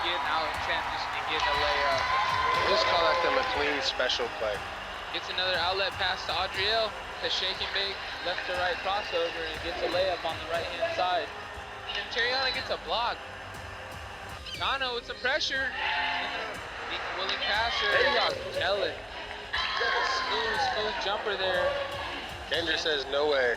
getting out in transition and getting a layup. Just call that the McLean special play. Gets another outlet pass to Adriel. A shake and bake, left to right crossover, and gets a layup on the right-hand side. And Terriana gets a block. Chano with some pressure. Willing passer. There you go. Sheldon. Smooth jumper there. Kendra says no way.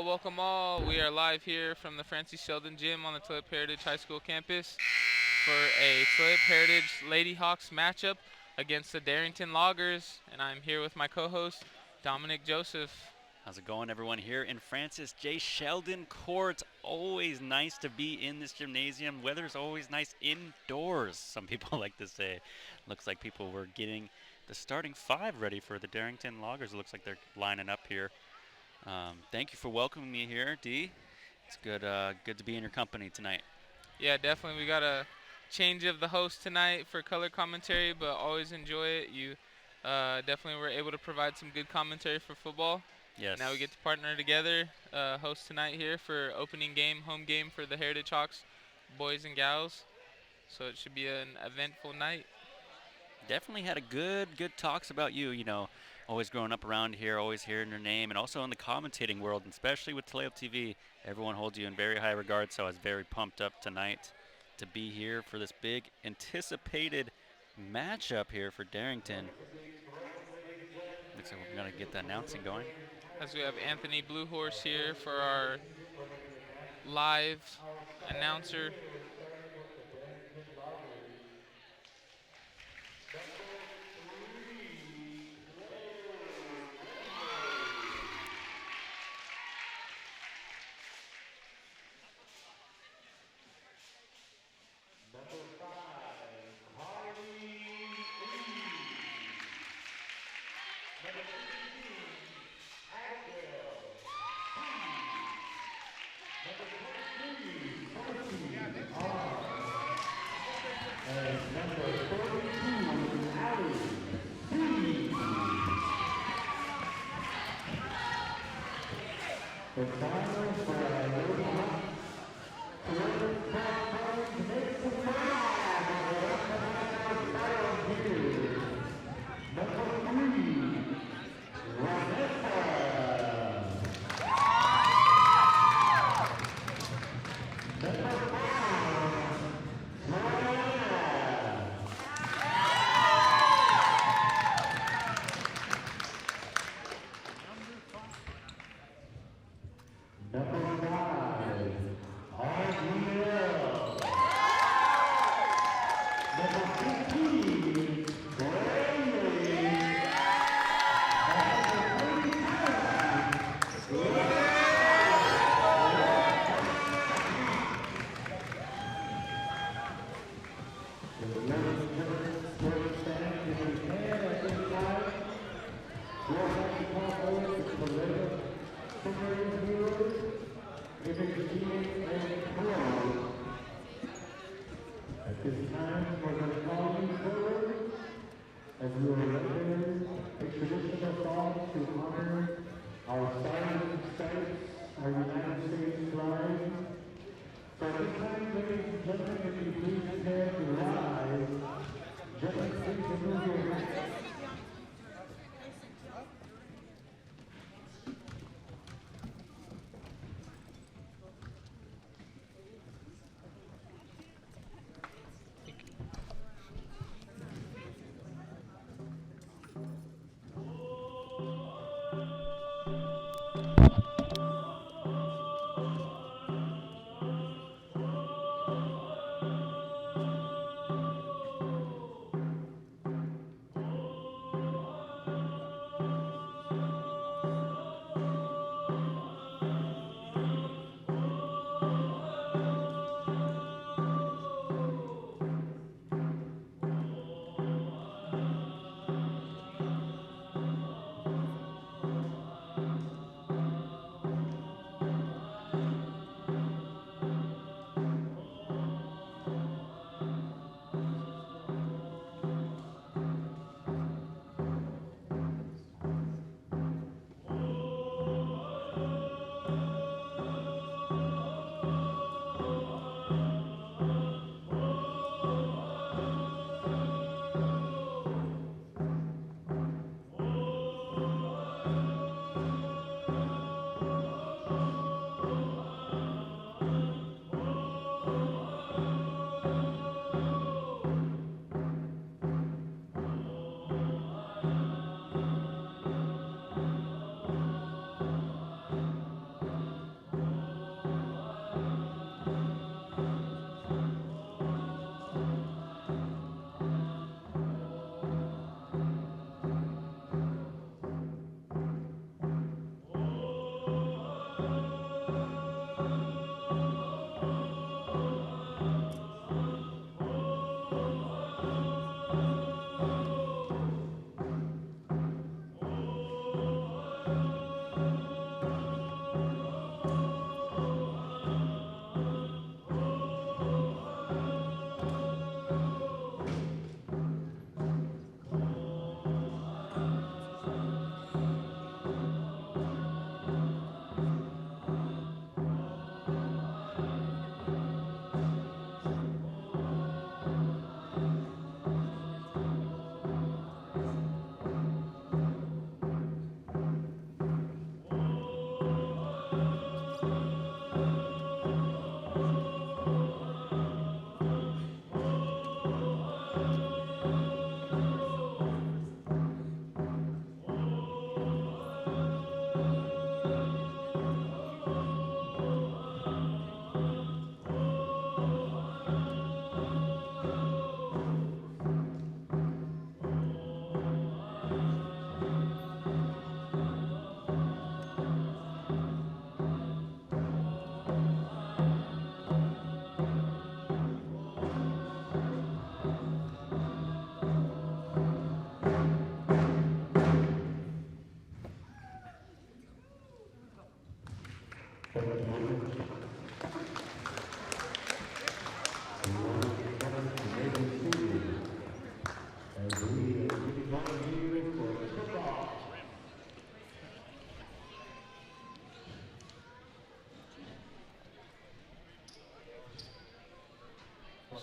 Welcome all. We are live here from the Francy Sheldon Gym on the Tulip Heritage High School campus for a Tulip Heritage Lady Hawks matchup against the Darrington Loggers, and I'm here with my co-host, Dominic Joseph. How's it going, everyone? Here in Francis J. Sheldon Court. Always nice to be in this gymnasium. Weather's always nice indoors, some people like to say. Looks like people were getting the starting five ready for the Darrington Loggers. It looks like they're lining up here. Thank you for welcoming me here, Dee. It's good to be in your company tonight. Yeah, definitely. We got a change of the host tonight for color commentary, but always enjoy it. You definitely were able to provide some good commentary for football. Yes. Now we get to partner together, host tonight here for opening game, home game for the Heritage Hawks boys and gals. So it should be an eventful night. Definitely had a good talks about you, always growing up around here, always hearing your name, and also in the commentating world, and especially with Tulip TV, everyone holds you in very high regard, so I was very pumped up tonight to be here for this big anticipated matchup here for Darrington. Looks like we're going to get the announcing going. As we have Anthony Bluehorse here for our live announcer.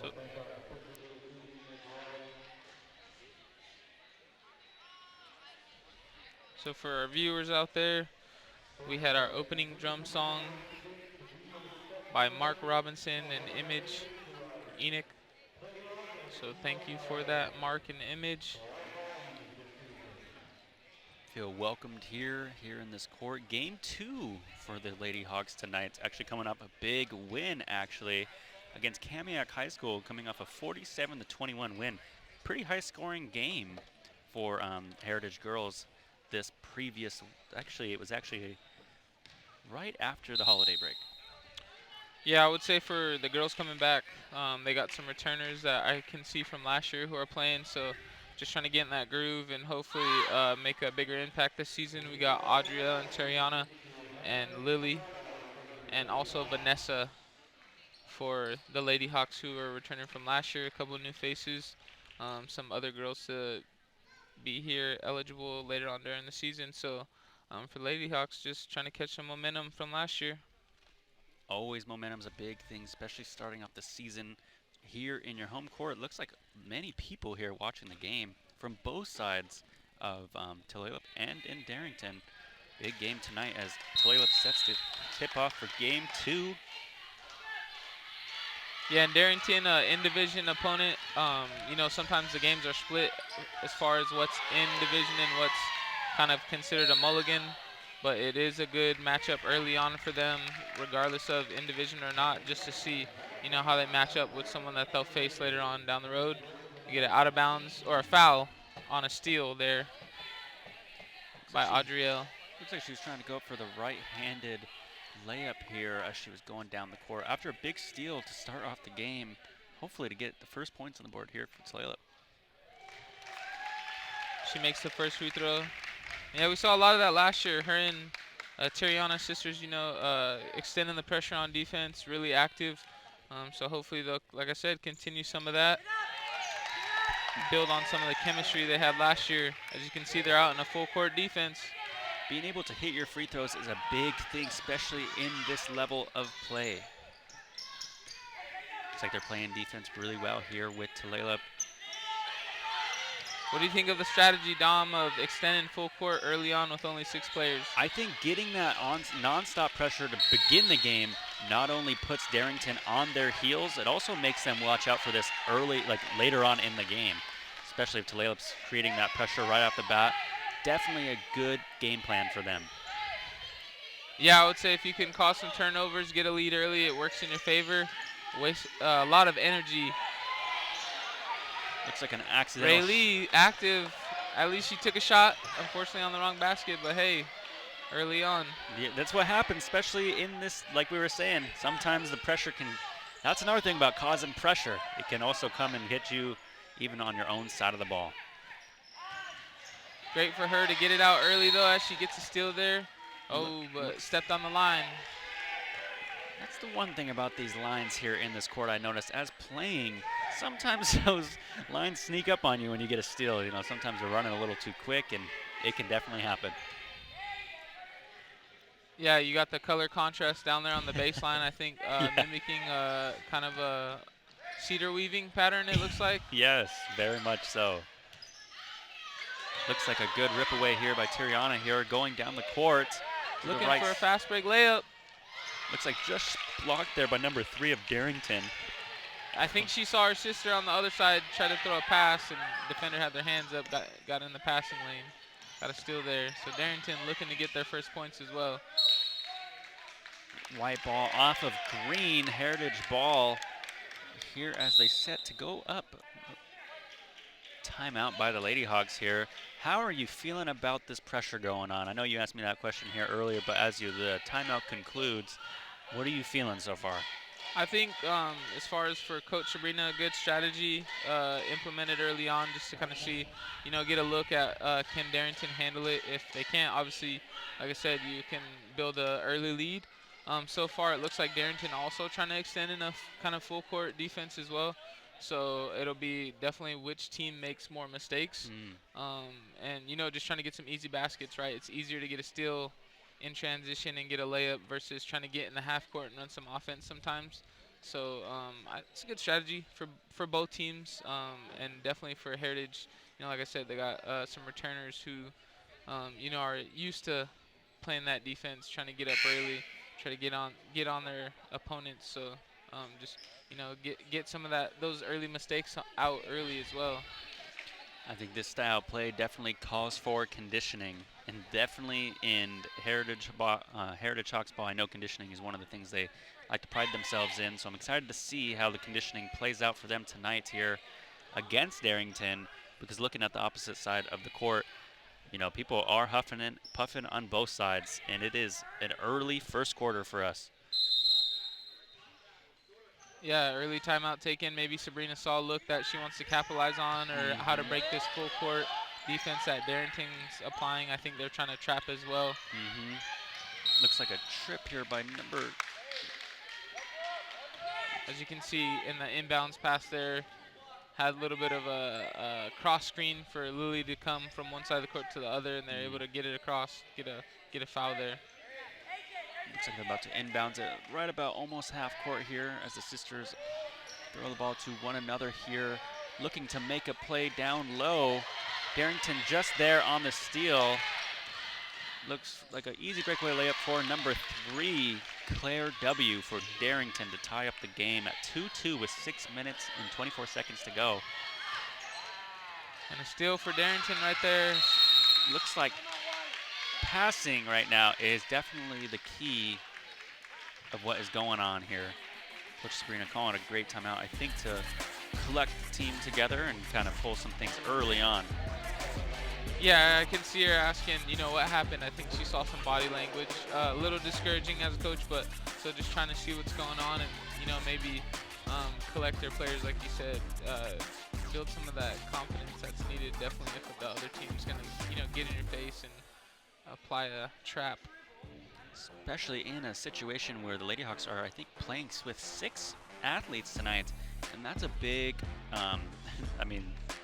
So, so for our viewers out there, we had our opening drum song by Mark Robinson and Image Enoch. So thank you for that, Mark and Image. Feel welcomed here in this court. Game 2 for the Lady Hawks tonight. It's actually coming up a big win, actually, against Kamiak High School, coming off a 47-21 win. Pretty high-scoring game for Heritage Girls this previous. Actually, it was actually right after the holiday break. Yeah, I would say for the girls coming back, they got some returners that I can see from last year who are playing. So just trying to get in that groove and hopefully make a bigger impact this season. We got Adria and Tariana and Lily and also Vanessa for the Lady Hawks who are returning from last year. A couple of new faces, some other girls to be here eligible later on during the season. So for the Lady Hawks, just trying to catch some momentum from last year. Always momentum's a big thing, especially starting off the season here in your home court. Looks like many people here watching the game from both sides of Tulalip and in Darrington. Big game tonight as Tulalip sets to tip off for game 2. Yeah, and Darrington, in-division opponent. You know, sometimes the games are split as far as what's in division and what's kind of considered a mulligan. But it is a good matchup early on for them, regardless of in division or not, just to see, you know, how they match up with someone that they'll face later on down the road. You get an out of bounds or a foul on a steal there by Adrielle. Looks like she was trying to go for the right-handed layup here as she was going down the court after a big steal to start off the game, hopefully to get the first points on the board here for Tulalip. She makes the first free throw. Yeah, we saw a lot of that last year. Her and Tariana sisters, you know, extending the pressure on defense, really active. So hopefully they'll, like I said, continue some of that. Build on some of the chemistry they had last year. As you can see, they're out in a full court defense. Being able to hit your free throws is a big thing, especially in this level of play. Looks like they're playing defense really well here with Tulalip. What do you think of the strategy, Dom, of extending full court early on with only 6 players? I think getting that non-stop pressure to begin the game not only puts Darrington on their heels, it also makes them watch out for this early, like later on in the game, especially if Tulalip's creating that pressure right off the bat. Definitely a good game plan for them. Yeah, I would say if you can cause some turnovers, get a lead early, it works in your favor. Waste a lot of energy. Looks like an accidental. Ray Lee, active. At least she took a shot, unfortunately on the wrong basket, but hey, early on. Yeah, that's what happens, especially in this, like we were saying, sometimes the pressure can, that's another thing about causing pressure. It can also come and hit you even on your own side of the ball. Great for her to get it out early, though, as she gets a steal there. Oh, but stepped on the line. That's the one thing about these lines here in this court I noticed. As playing, sometimes those lines sneak up on you when you get a steal. You know, sometimes they're running a little too quick, and it can definitely happen. Yeah, you got the color contrast down there on the baseline, I think, mimicking kind of a cedar weaving pattern, it looks like. Yes, very much so. Looks like a good rip away here by Tiriana here, going down the court. Looking for a fast break layup. Looks like just blocked there by number 3 of Darrington. I think she saw her sister on the other side try to throw a pass, and defender had their hands up, got in the passing lane. Got a steal there. So Darrington looking to get their first points as well. White ball off of green, Heritage ball here as they set to go up. Timeout by the Lady Hawks here. How are you feeling about this pressure going on? I know you asked me that question here earlier, but as the timeout concludes, what are you feeling so far? I think as far as for Coach Sabrina, a good strategy implemented early on just to kind of see, you know, get a look at can Darrington handle it. If they can't, obviously, like I said, you can build an early lead. So far, it looks like Darrington also trying to extend in a kind of full court defense as well. So it'll be definitely which team makes more mistakes. And, you know, just trying to get some easy baskets, right? It's easier to get a steal in transition and get a layup versus trying to get in the half court and run some offense sometimes. So it's a good strategy for both teams, and definitely for Heritage. Like I said, they got some returners who are used to playing that defense, trying to get up early, try to get on their opponents. So just get some of those early mistakes out early as well. I think this style of play definitely calls for conditioning, and definitely in Heritage Hawks ball, I know conditioning is one of the things they like to pride themselves in. So I'm excited to see how the conditioning plays out for them tonight here against Darrington, because looking at the opposite side of the court, people are huffing and puffing on both sides, and it is an early first quarter for us. Yeah, early timeout taken. Maybe Sabrina saw a look that she wants to capitalize on, or how to break this full court defense that Darrington's applying. I think they're trying to trap as well. Looks like a trip here by number. As you can see in the inbounds pass there, had a little bit of a cross screen for Lily to come from one side of the court to the other, and they're able to get it across, get a foul there. Looks like they're about to inbound it right about almost half court here as the sisters throw the ball to one another here, looking to make a play down low. Darrington just there on the steal. Looks like an easy breakaway layup for number 3, Claire W. for Darrington to tie up the game at 2-2 with 6 minutes and 24 seconds to go. And a steal for Darrington right there. Looks like passing right now is definitely the key of what is going on here. Coach Sabrina calling a great timeout, I think, to collect the team together and kind of pull some things early on. Yeah, I can see her asking, what happened. I think she saw some body language. A little discouraging as a coach, but so just trying to see what's going on and, maybe collect their players, like you said, build some of that confidence that's needed definitely if the other team's going to, get in your face and apply a trap. Especially in a situation where the Lady Hawks are, I think, playing with 6 athletes tonight, and that's a big,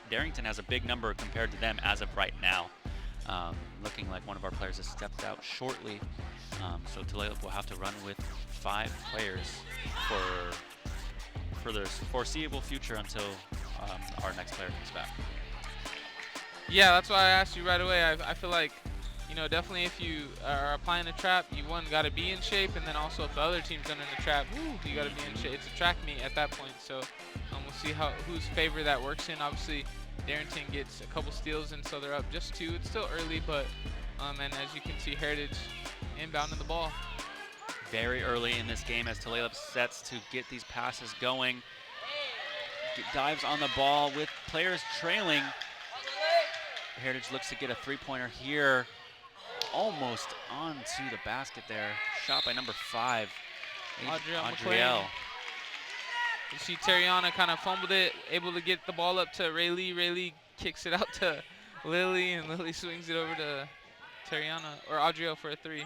Darrington has a big number compared to them as of right now. Looking like one of our players has stepped out shortly, so Toledo will have to run with 5 players for the foreseeable future until our next player comes back. Yeah, that's why I asked you right away. I feel like, definitely if you are applying a trap, you got to be in shape, and then also if the other team's under the trap, you got to be in shape. It's a track meet at that point, so we'll see whose favor that works in. Obviously, Darrington gets a couple steals, and so they're up just 2. It's still early, but and as you can see, Heritage inbounding the ball. Very early in this game as Tulalip sets to get these passes going. Dives on the ball with players trailing. Heritage looks to get a 3-pointer here. Almost onto the basket there. Shot by number 5, Adrielle. You see Terriana kind of fumbled it, able to get the ball up to Rayleigh. Rayleigh kicks it out to Lily, and Lily swings it over to Terriana, or Adrielle for a 3.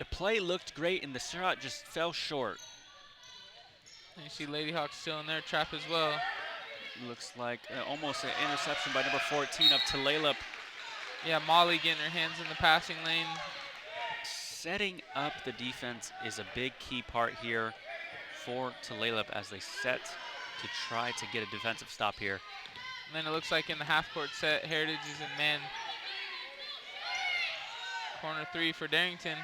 The play looked great, and the shot just fell short. And you see Lady Hawks still in their trap as well. Looks like almost an interception by number 14 of Tulalip. Yeah, Molly getting her hands in the passing lane. Setting up the defense is a big key part here for Tulalip as they set to try to get a defensive stop here. And then it looks like in the half-court set, Heritage is in man. Corner 3 for Darrington.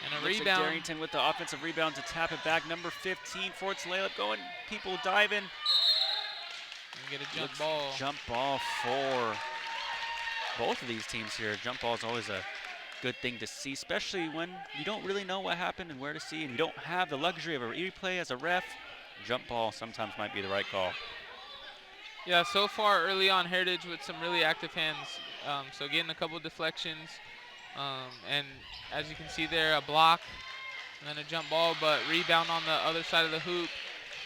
And a looks rebound. Like Darrington with the offensive rebound to tap it back. Number 15 for Tulalip going. People diving. And get a jump ball. Jump ball for both of these teams here. Jump ball is always a good thing to see, especially when you don't really know what happened and where to see, and you don't have the luxury of a replay as a ref. Jump ball sometimes might be the right call. Yeah, so far early on, Heritage with some really active hands. So getting a couple deflections. And as you can see there, a block and then a jump ball, but rebound on the other side of the hoop.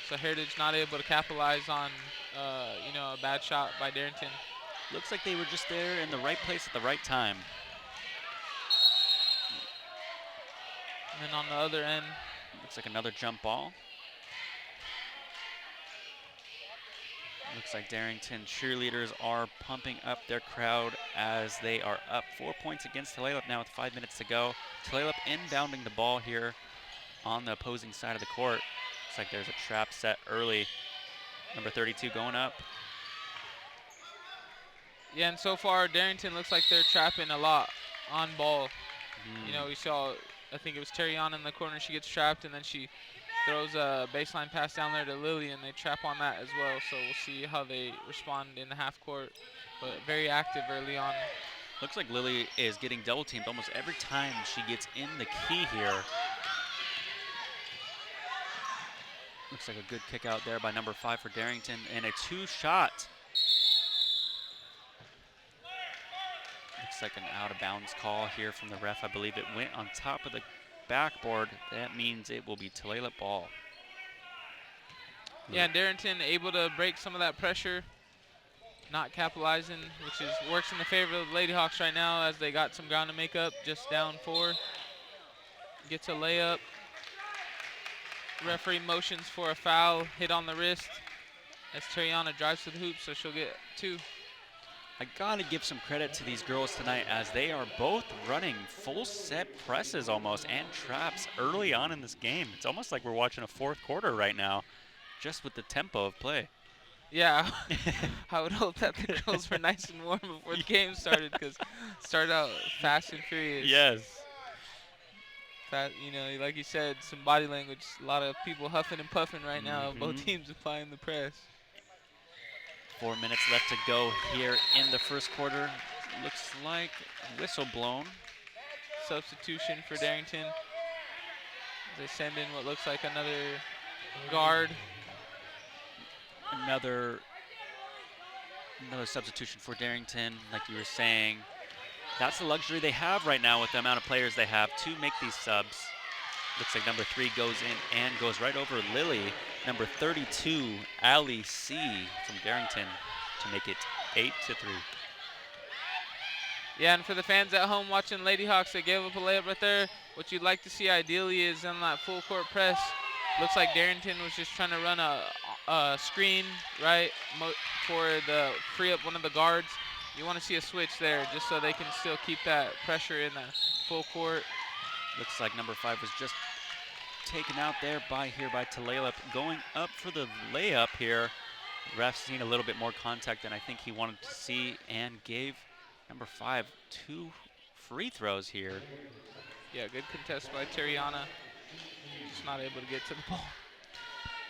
So Heritage not able to capitalize on, a bad shot by Darrington. Looks like they were just there in the right place at the right time. And then on the other end, looks like another jump ball. Looks like Darrington cheerleaders are pumping up their crowd as they are up 4 points against Tulalip now with 5 minutes to go. Tulalip inbounding the ball here on the opposing side of the court. Looks like there's a trap set early. Number 32 going up. Yeah, and so far Darrington looks like they're trapping a lot on ball. You know, we saw, I think it was Terriana in the corner. She gets trapped, and then she throws a baseline pass down there to Lily, and they trap on that as well. So we'll see how they respond in the half court. But very active early on. Looks like Lily is getting double teamed almost every time she gets in the key here. Looks like a good kick out there by number 5 for Darrington, and a 2-shot. Looks like an out of bounds call here from the ref. I believe it went on top of the backboard. That means it will be Tulalip ball. Yeah, and Darrington able to break some of that pressure, not capitalizing, which is works in the favor of the Lady Hawks right now as they got some ground to make up, just down 4. Gets a layup. Referee motions for a foul, hit on the wrist as Terriana drives to the hoop, so she'll get 2. I gotta give some credit to these girls tonight as they are both running full set presses almost and traps early on in this game. It's almost like we're watching a fourth quarter right now, just with the tempo of play. Yeah, I would hope that the girls were nice and warm before the game started, because it started out fast and furious. Yes. You know, like you said, some body language, a lot of people huffing and puffing right now, both teams applying the press. 4 minutes left to go here in the first quarter. Looks like whistle blown. Substitution for Darrington. They send in what looks like another guard. Another substitution for Darrington, like you were saying. That's the luxury they have right now with the amount of players they have to make these subs. Looks like number 3 goes in and goes right over Lily. Number 32, Ali C. from Darrington to make it 8-3. Yeah, and for the fans at home watching Lady Hawks, they gave up a layup right there. What you'd like to see ideally is on that full court press. Looks like Darrington was just trying to run a screen, right, for the free up one of the guards. You want to see a switch there just so they can still keep that pressure in the full court. Looks like number 5 was just taken out there by Tulalip. Going up for the layup here. Ref seen a little bit more contact than I think he wanted to see and gave number 5 2 free throws here. Yeah, good contest by Terriana. Just not able to get to the ball.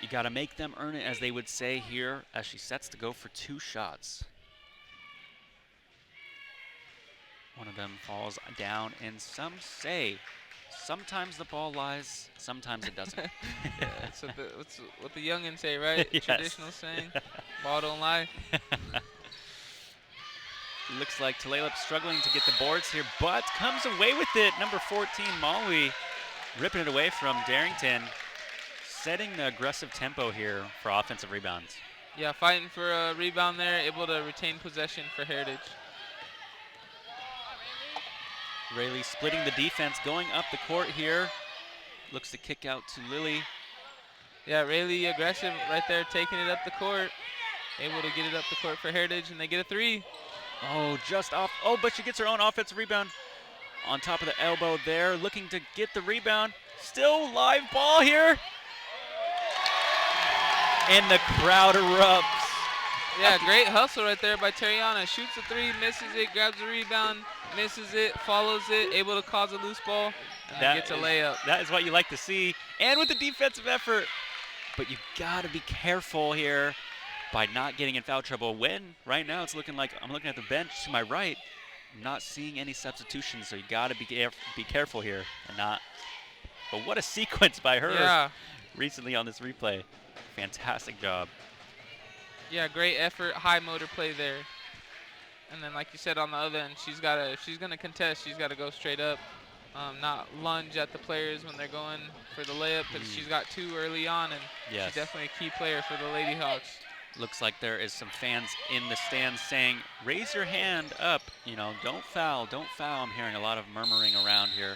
You got to make them earn it, as they would say here, as she sets to go for 2 shots. One of them falls down, and some say sometimes the ball lies, sometimes it doesn't. Yeah, that's what the youngins say, right? Yes. Traditional saying, ball don't lie. Looks like Tulalip struggling to get the boards here, but comes away with it. Number 14, Molly, ripping it away from Darrington, setting the aggressive tempo here for offensive rebounds. Yeah, fighting for a rebound there, able to retain possession for Heritage. Rayleigh splitting the defense, going up the court here. Looks to kick out to Lily. Yeah, Rayleigh aggressive right there, taking it up the court. Able to get it up the court for Heritage, and they get a 3. Oh, just off. Oh, but she gets her own offensive rebound. On top of the elbow there, looking to get the rebound. Still live ball here. And the crowd erupts. Yeah, great hustle right there by Terriana. Shoots a 3, misses it, grabs the rebound, misses it, follows it, able to cause a loose ball, and then gets a layup. That is what you like to see. And with the defensive effort. But you got to be careful here by not getting in foul trouble when right now it's looking like I'm looking at the bench to my right. I'm not seeing any substitutions, so you got to be careful here and not. But what a sequence by her recently on this replay. Fantastic job. Yeah, great effort, high motor play there. And then, like you said, on the other end, she's gonna contest. She's got to go straight up, not lunge at the players when they're going for the layup, because she's got 2 early on, and she's definitely a key player for the Lady Hawks. Looks like there is some fans in the stands saying, raise your hand up, you know, don't foul, don't foul. I'm hearing a lot of murmuring around here.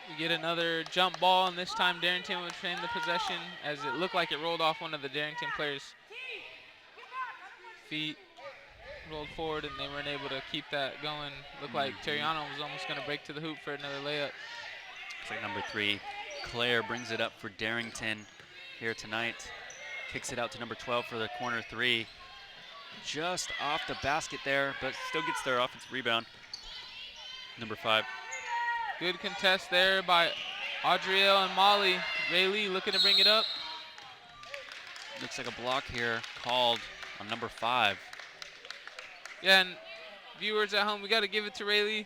We get another jump ball, and this time Darrington would retain the possession as it looked like it rolled off one of the Darrington players' feet, rolled forward, and they weren't able to keep that going. Looked like Terriana was almost going to break to the hoop for another layup. Looks like number 3 Claire brings it up for Darrington here tonight. Kicks it out to number 12 for the corner three. Just off the basket there, but still gets their offensive rebound. Number 5. Good contest there by Audrielle and Molly. Rayleigh looking to bring it up. Looks like a block here called on number 5. Yeah, and viewers at home, we got to give it to Rayleigh. I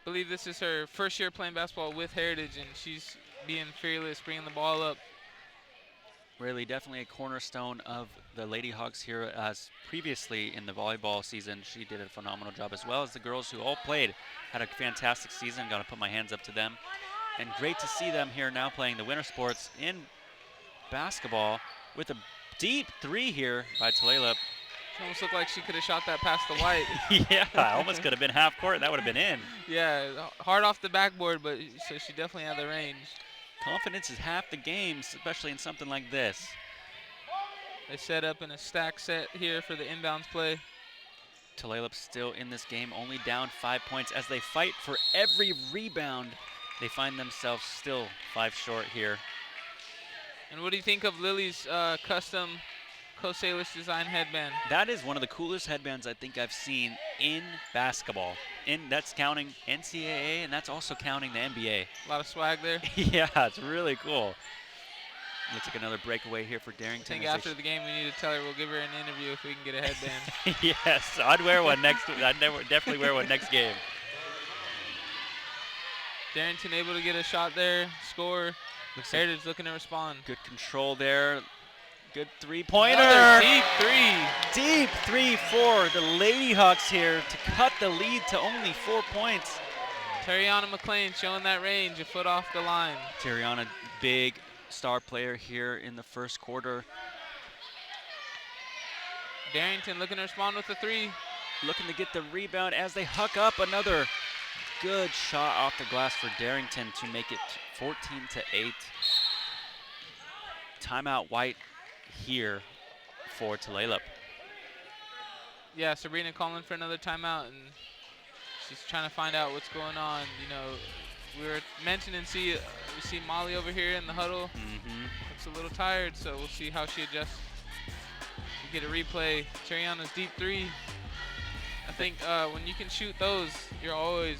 believe this is her first year playing basketball with Heritage, and she's being fearless, bringing the ball up. Really, definitely a cornerstone of the Lady Hawks here, as previously in the volleyball season, she did a phenomenal job, as well as the girls who all played, had a fantastic season. Got to put my hands up to them. And great to see them here now playing the winter sports in basketball with a deep 3 here by Tulalip. It almost looked like she could have shot that past the white. Yeah, almost could have been half court. That would have been in. Yeah, hard off the backboard, but so she definitely had the range. Confidence is half the game, especially in something like this. They set up in a stack set here for the inbounds play. Tulalip still in this game, only down 5 points. As they fight for every rebound, they find themselves still 5 short here. And what do you think of Lily's custom Cosalis design headband? That is one of the coolest headbands I think I've seen in basketball. That's counting NCAA, and that's also counting the NBA. A lot of swag there. Yeah, it's really cool. Looks like another breakaway here for I Darrington. think after the game we need to tell her we'll give her an interview if we can get a headband. Yes, I'd wear one next. Definitely wear one next game. Darrington able to get a shot there, score. Heritage looking to respond. Good control there. Good three-pointer. Another deep 3. Deep 3 for the Lady Hawks here to cut the lead to only 4 points. Terriana McLean showing that range, a foot off the line. Terriana, big star player here in the first quarter. Darrington looking to respond with a 3. Looking to get the rebound as they huck up. Another good shot off the glass for Darrington to make it 14-8. Timeout White here for Tulalip. Yeah, Sabrina calling for another timeout, and she's trying to find out what's going on. You know, we were mentioning, we see Molly over here in the huddle. Looks a little tired, so we'll see how she adjusts. We get a replay. Terriana's deep 3. I think when you can shoot those, you're always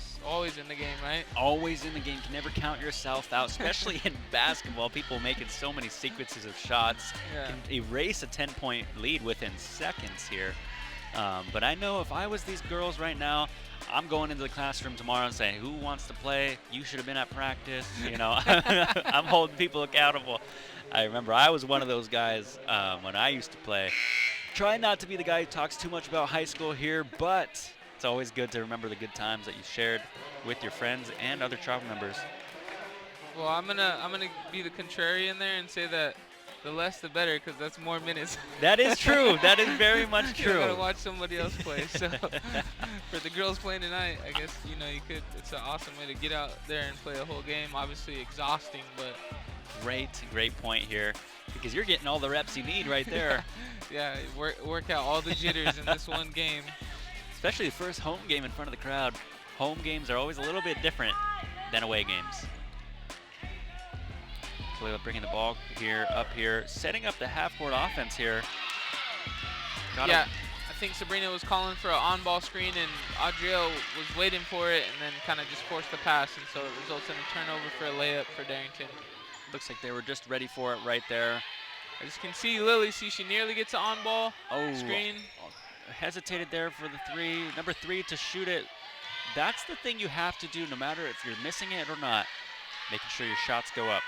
in the game, right? Always in the game. Can never count yourself out, especially in basketball. People making so many sequences of shots. Yeah. Can erase a 10-point lead within seconds here. But I know if I was these girls right now, I'm going into the classroom tomorrow and saying, who wants to play? You should have been at practice. You know, I'm holding people accountable. I remember I was one of those guys when I used to play. Try not to be the guy who talks too much about high school here, but it's always good to remember the good times that you shared with your friends and other travel members. Well, I'm gonna be the contrarian there and say that the less the better, because that's more minutes. That is true. That is very much true. You gotta watch somebody else play. So for the girls playing tonight, I guess you could. It's an awesome way to get out there and play a whole game. Obviously exhausting, but great point here, because you're getting all the reps you need right there. Yeah, work out all the jitters in this one game. Especially the first home game in front of the crowd. Home games are always a little bit different than away games. Tulalip bringing the ball up here, setting up the half-court offense here. I think Sabrina was calling for an on-ball screen, and Audrielle was waiting for it, and then kind of just forced the pass, and so it results in a turnover for a layup for Darrington. Looks like they were just ready for it right there. As you can see, Lily, she nearly gets an on-ball screen. Hesitated there for the 3. Number 3 to shoot it. That's the thing you have to do, no matter if you're missing it or not. Making sure your shots go up.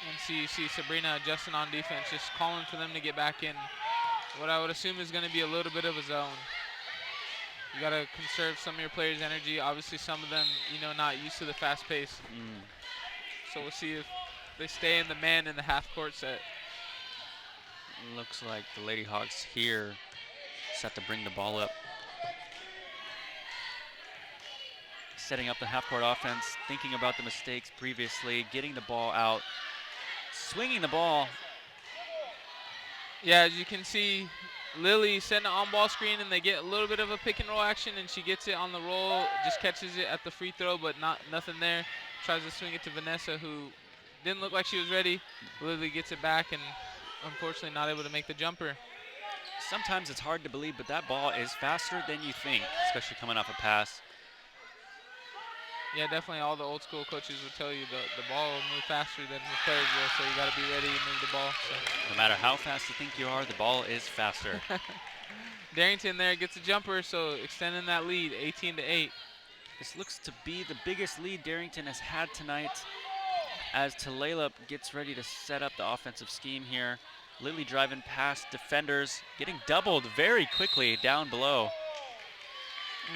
And you see Sabrina adjusting on defense, just calling for them to get back in what I would assume is going to be a little bit of a zone. You got to conserve some of your players' energy. Obviously, some of them, not used to the fast pace. So we'll see if they stay in the man in the half-court set. Looks like the Lady Hawks here set to bring the ball up. Setting up the half-court offense, thinking about the mistakes previously, getting the ball out, swinging the ball. Yeah, as you can see, Lily setting an on-ball screen, and they get a little bit of a pick-and-roll action, and she gets it on the roll, just catches it at the free throw, but nothing there. tries to swing it to Vanessa, who didn't look like she was ready. Lily gets it back and unfortunately not able to make the jumper. Sometimes it's hard to believe, but that ball is faster than you think, especially coming off a pass. Yeah, definitely all the old school coaches would tell you the ball will move faster than the players will, so you got to be ready to move the ball. So. No matter how fast you think you are, the ball is faster. Darrington there gets a jumper, so extending that lead, 18-8. This looks to be the biggest lead Darrington has had tonight as Tulalip gets ready to set up the offensive scheme here. Lily driving past defenders, getting doubled very quickly down below.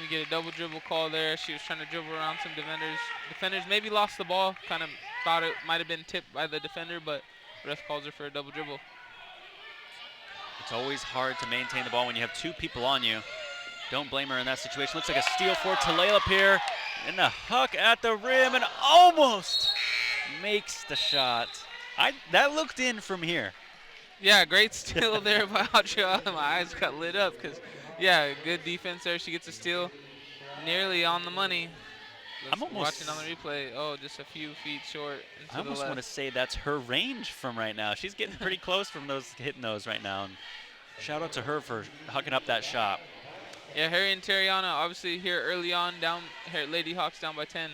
We get a double dribble call there. She was trying to dribble around some defenders. Defenders maybe lost the ball, kind of thought it might have been tipped by the defender, but ref calls her for a double dribble. It's always hard to maintain the ball when you have two people on you. Don't blame her in that situation. Looks like a steal for Tulalip here. And a huck at the rim and almost makes the shot. That looked in from here. Yeah, great steal there by Audrey. My eyes got lit up because, yeah, good defense there. She gets a steal nearly on the money. I'm almost watching on the replay. Oh, just a few feet short. I almost want to say that's her range from right now. She's getting pretty close from hitting those right now. And shout out to her for hucking up that shot. Yeah, Harry and Terriana obviously here early on down. Lady Hawks down by 10.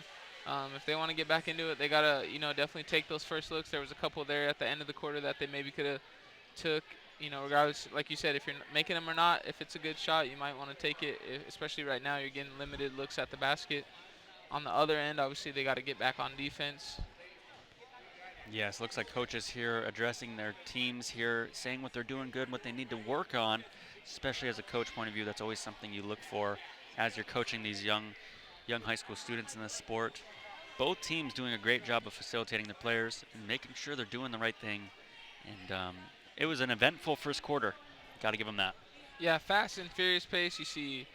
If they want to get back into it, they gotta definitely take those first looks. There was a couple there at the end of the quarter that they maybe could have took. Regardless, like you said, if you're making them or not, if it's a good shot, you might want to take it. Especially right now, you're getting limited looks at the basket. On the other end, obviously they got to get back on defense. Yes, looks like coaches here addressing their teams here, saying what they're doing good, what they need to work on, especially as a coach point of view. That's always something you look for as you're coaching these young high school students in this sport. Both teams doing a great job of facilitating the players and making sure they're doing the right thing. And it was an eventful first quarter. Got to give them that. Yeah, fast and furious pace. You see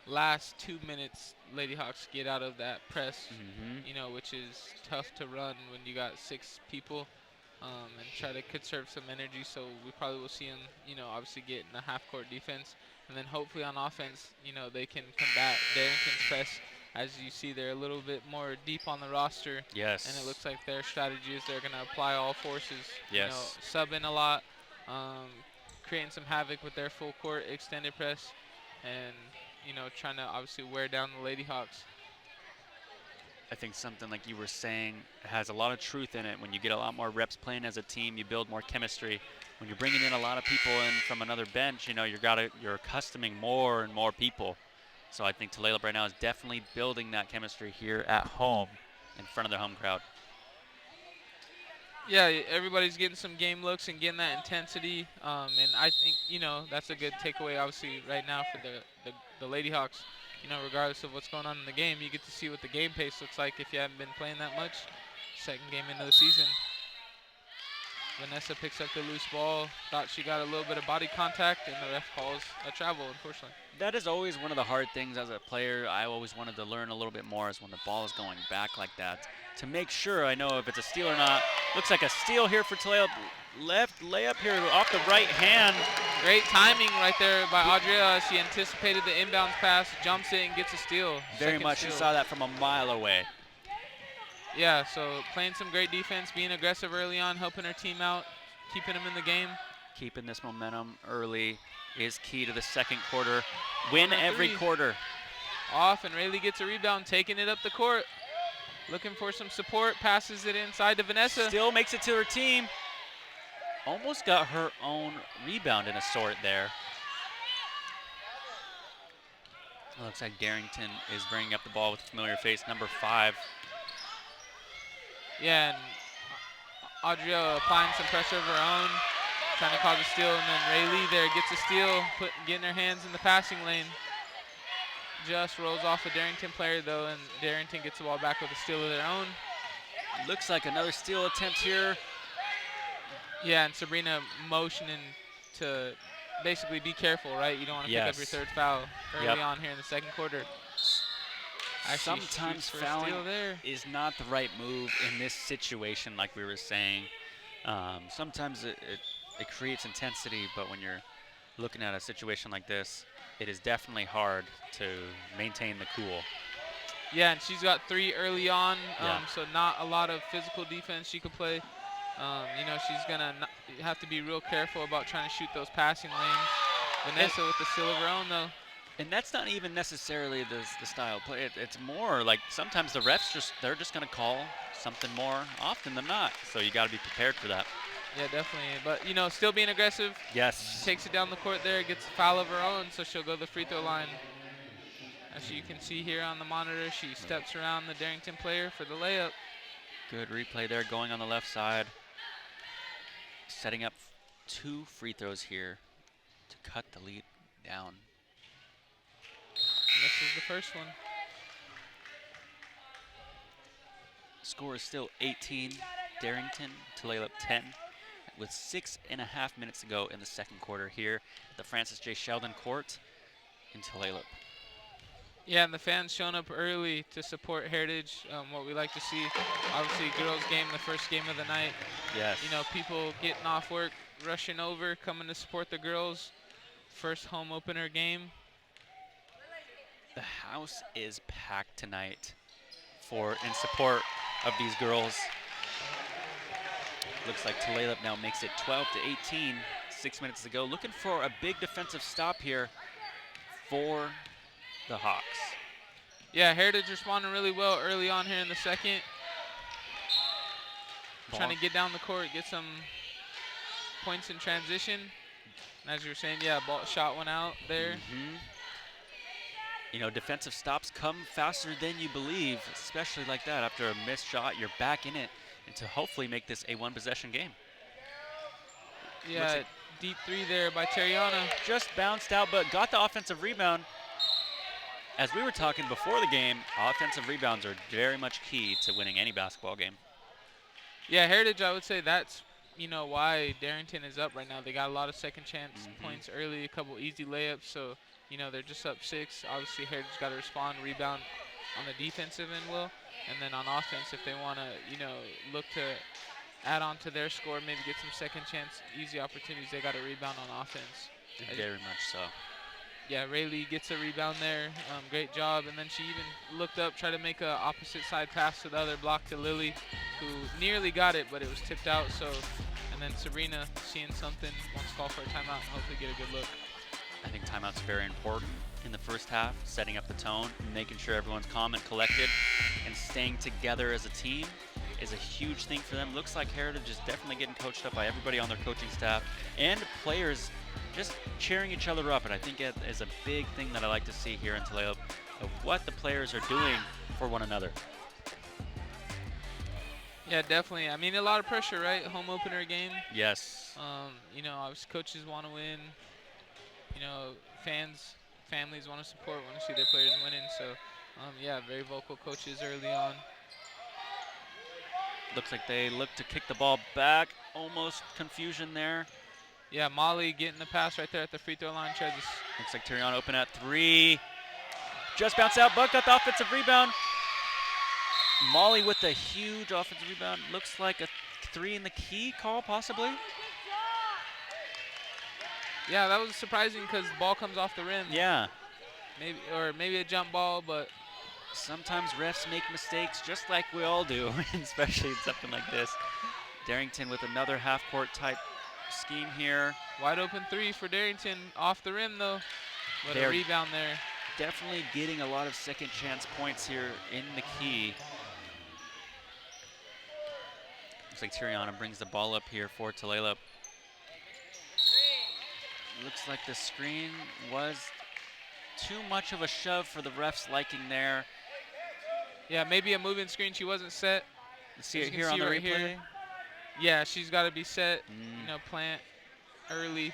last 2 minutes, Lady Hawks get out of that press, which is tough to run when you got 6 people, and try to conserve some energy. So we probably will see them, obviously get in a half-court defense. And then hopefully on offense, they can combat Darrington's press. As you see, they're a little bit more deep on the roster. Yes. And it looks like their strategy is they're going to apply all forces. Yes. Sub in a lot, creating some havoc with their full court extended press, and trying to obviously wear down the Lady Hawks. I think something like you were saying has a lot of truth in it. When you get a lot more reps playing as a team, you build more chemistry. When you're bringing in a lot of people in from another bench, you're accustoming more and more people. So I think Tulalip right now is definitely building that chemistry here at home in front of their home crowd. Yeah, everybody's getting some game looks and getting that intensity, and I think that's a good takeaway. Obviously, right now for the Lady Hawks, regardless of what's going on in the game, you get to see what the game pace looks like if you haven't been playing that much. Second game into the season. Vanessa picks up the loose ball. Thought she got a little bit of body contact, and the ref calls a travel, unfortunately. That is always one of the hard things as a player. I always wanted to learn a little bit more is when the ball is going back like that, to make sure I know if it's a steal or not. Looks like a steal here for Tulalip. Left layup here off the right hand. Great timing right there by Audrea. She anticipated the inbound pass, jumps it, and gets a steal. Very much. You saw that from a mile away. Yeah, so playing some great defense, being aggressive early on, helping her team out, keeping them in the game. Keeping this momentum early is key to the second quarter. Win every quarter. Off, and Rayleigh gets a rebound, taking it up the court. Looking for some support, passes it inside to Vanessa. Still makes it to her team. Almost got her own rebound in a sort there. It looks like Darrington is bringing up the ball with a familiar face, number 5. Yeah, and Audrea applying some pressure of her own, trying to cause a steal, and then Rayleigh there gets a steal, getting her hands in the passing lane. Just rolls off a Darrington player though, and Darrington gets the ball back with a steal of their own. Looks like another steal attempt here. Yeah, and Sabrina motioning to basically be careful, right? You don't want to pick up your third foul early on here in the second quarter. Actually, sometimes fouling is not the right move in this situation, like we were saying. Sometimes it creates intensity, but when you're looking at a situation like this, it is definitely hard to maintain the cool. Yeah, and she's got 3 early on, Yeah. so not a lot of physical defense she could play. She's gonna have to be real careful about trying to shoot those passing lanes. Vanessa with the steal of her own, though. And that's not even necessarily the style of play. It's more like sometimes the refs they're just going to call something more often than not. So you got to be prepared for that. Yeah, definitely. But, still being aggressive. Yes. Takes it down the court there, gets a foul of her own, so she'll go to the free throw line. As you can see here on the monitor, she steps around the Darrington player for the layup. Good replay there going on the left side. Setting up 2 free throws here to cut the lead down. And this is the first one. Score is still 18. Darrington to layup 10 with 6.5 minutes to go in the second quarter here at the Francis J. Sheldon court in Tulalip. Yeah, and the fans showing up early to support Heritage. What we like to see, obviously, girls game, the first game of the night. Yes. People getting off work, rushing over, coming to support the girls. First home opener game. The house is packed tonight in support of these girls. Looks like Tulalip now makes it 12-18. 6 minutes to go. Looking for a big defensive stop here for the Hawks. Yeah, Heritage responding really well early on here in the second. Trying to get down the court, get some points in transition. And as you were saying, yeah, shot went out there. Defensive stops come faster than you believe, especially like that. After a missed shot, you're back in it, and to hopefully make this a one-possession game. Yeah, like deep 3 there by Terriana. Just bounced out, but got the offensive rebound. As we were talking before the game, offensive rebounds are very much key to winning any basketball game. Yeah, Heritage, I would say that's, why Darrington is up right now. They got a lot of second chance points early, a couple easy layups, so, they're just up 6. Obviously, Heritage got to respond, rebound on the defensive end, Will. And then on offense, if they want to, look to add on to their score, maybe get some second chance, easy opportunities, they got to rebound on offense. Very much so. Yeah, Rayleigh gets a rebound there. Great job. And then she even looked up, tried to make a opposite side pass to the other block to Lily, who nearly got it, but it was tipped out. So, and then Sabrina seeing something, wants to call for a timeout and hopefully get a good look. I think timeout's very important in the first half, setting up the tone, making sure everyone's calm and collected, and staying together as a team is a huge thing for them. Looks like Heritage is definitely getting coached up by everybody on their coaching staff and players just cheering each other up. And I think it is a big thing that I like to see here in Tulalip of what the players are doing for one another. Yeah, definitely. I mean, a lot of pressure, right? Home opener game. Yes. Obviously coaches want to win. Families want to support, want to see their players winning. So, yeah, very vocal coaches early on. Looks like they look to kick the ball back. Almost confusion there. Yeah, Molly getting the pass right there at the free throw line. Looks like Terriana open at 3. Just bounced out. Buck got the offensive rebound. Molly with a huge offensive rebound. Looks like a 3 in the key call, possibly. Yeah, that was surprising because the ball comes off the rim. Yeah. Maybe a jump ball, but sometimes refs make mistakes, just like we all do, especially in something like this. Darrington with another half-court type scheme here. Wide open 3 for Darrington, off the rim though. But a rebound there. Definitely getting a lot of second chance points here in the key. Looks like Terriana brings the ball up here for Tulalip. Looks like the screen was too much of a shove for the refs' liking there. Yeah, maybe a moving screen. She wasn't set. See it here on the replay? Yeah, she's got to be set. Plant early.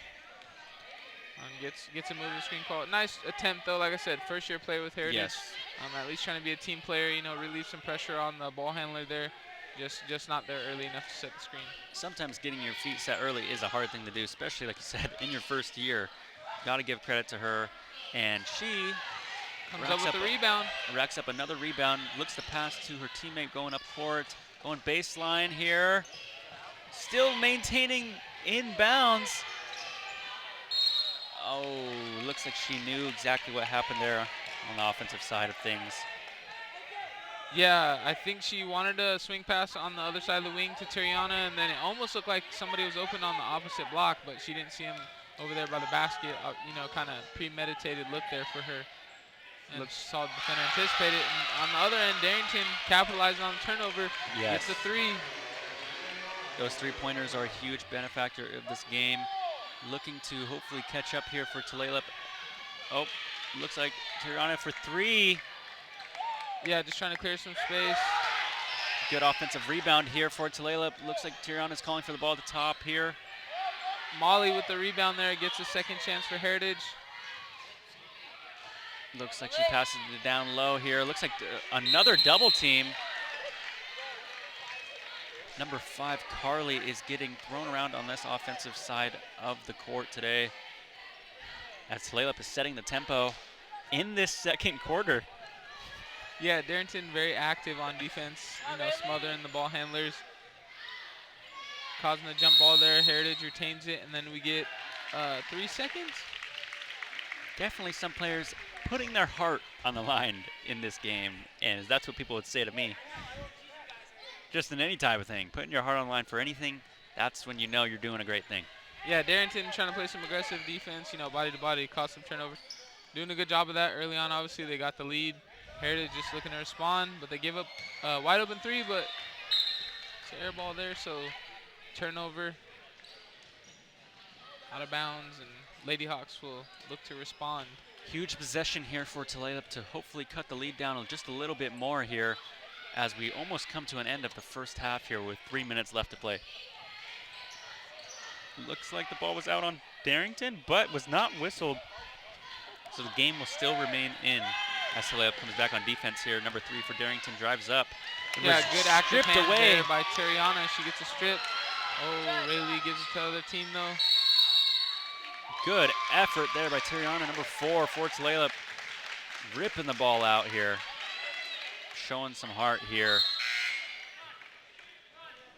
Gets a moving screen call. Nice attempt though. Like I said, first year player with Heritage. Yes. At least trying to be a team player. Relieve some pressure on the ball handler there. Just not there early enough to set the screen. Sometimes getting your feet set early is a hard thing to do, especially like you said in your first year. Got to give credit to her, and she comes up with the rebound. Racks up another rebound. Looks to pass to her teammate going up court. Going baseline here. Still maintaining inbounds. Oh, looks like she knew exactly what happened there on the offensive side of things. Yeah, I think she wanted a swing pass on the other side of the wing to Tiriana, and then it almost looked like somebody was open on the opposite block, but she didn't see him over there by the basket. Kind of premeditated look there for her. And saw the defender anticipate it. And on the other end, Darrington capitalized on the turnover. Yes. Gets the three. Those three-pointers are a huge benefactor of this game. Looking to hopefully catch up here for Tulalip. Oh, looks like Tirana for three. Yeah, just trying to clear some space. Good offensive rebound here for Tulalip. Looks like Tirana's calling for the ball at the top here. Molly with the rebound there gets a second chance for Heritage. Looks like she passes it down low here. Looks like another double team. Number 5, Carly, is getting thrown around on this offensive side of the court today, as Tulalip is setting the tempo in this second quarter. Yeah, Darrington very active on defense, smothering the ball handlers. Causing the jump ball there. Heritage retains it, and then we get 3 seconds. Definitely some players putting their heart on the line in this game, and that's what people would say to me. Just in any type of thing, putting your heart on the line for anything, that's when you know you're doing a great thing. Yeah, Darrington trying to play some aggressive defense, body to body, cause some turnovers. Doing a good job of that early on. Obviously, they got the lead. Heritage just looking to respond, but they give up a wide open 3, but it's an air ball there, so turnover. Out of bounds, and Lady Hawks will look to respond. Huge possession here for Tulalip to hopefully cut the lead down just a little bit more here, as we almost come to an end of the first half here with 3 minutes left to play. Looks like the ball was out on Darrington, but was not whistled. So the game will still remain in as Tulalip comes back on defense here. Number 3 for Darrington drives up. Yeah, good active stripped hand away there by Tiriana. She gets a strip. Oh, Rayleigh gives it to the other team though. Good effort there by Tiriana, number 4 for Tulalip. Ripping the ball out here. Showing some heart here.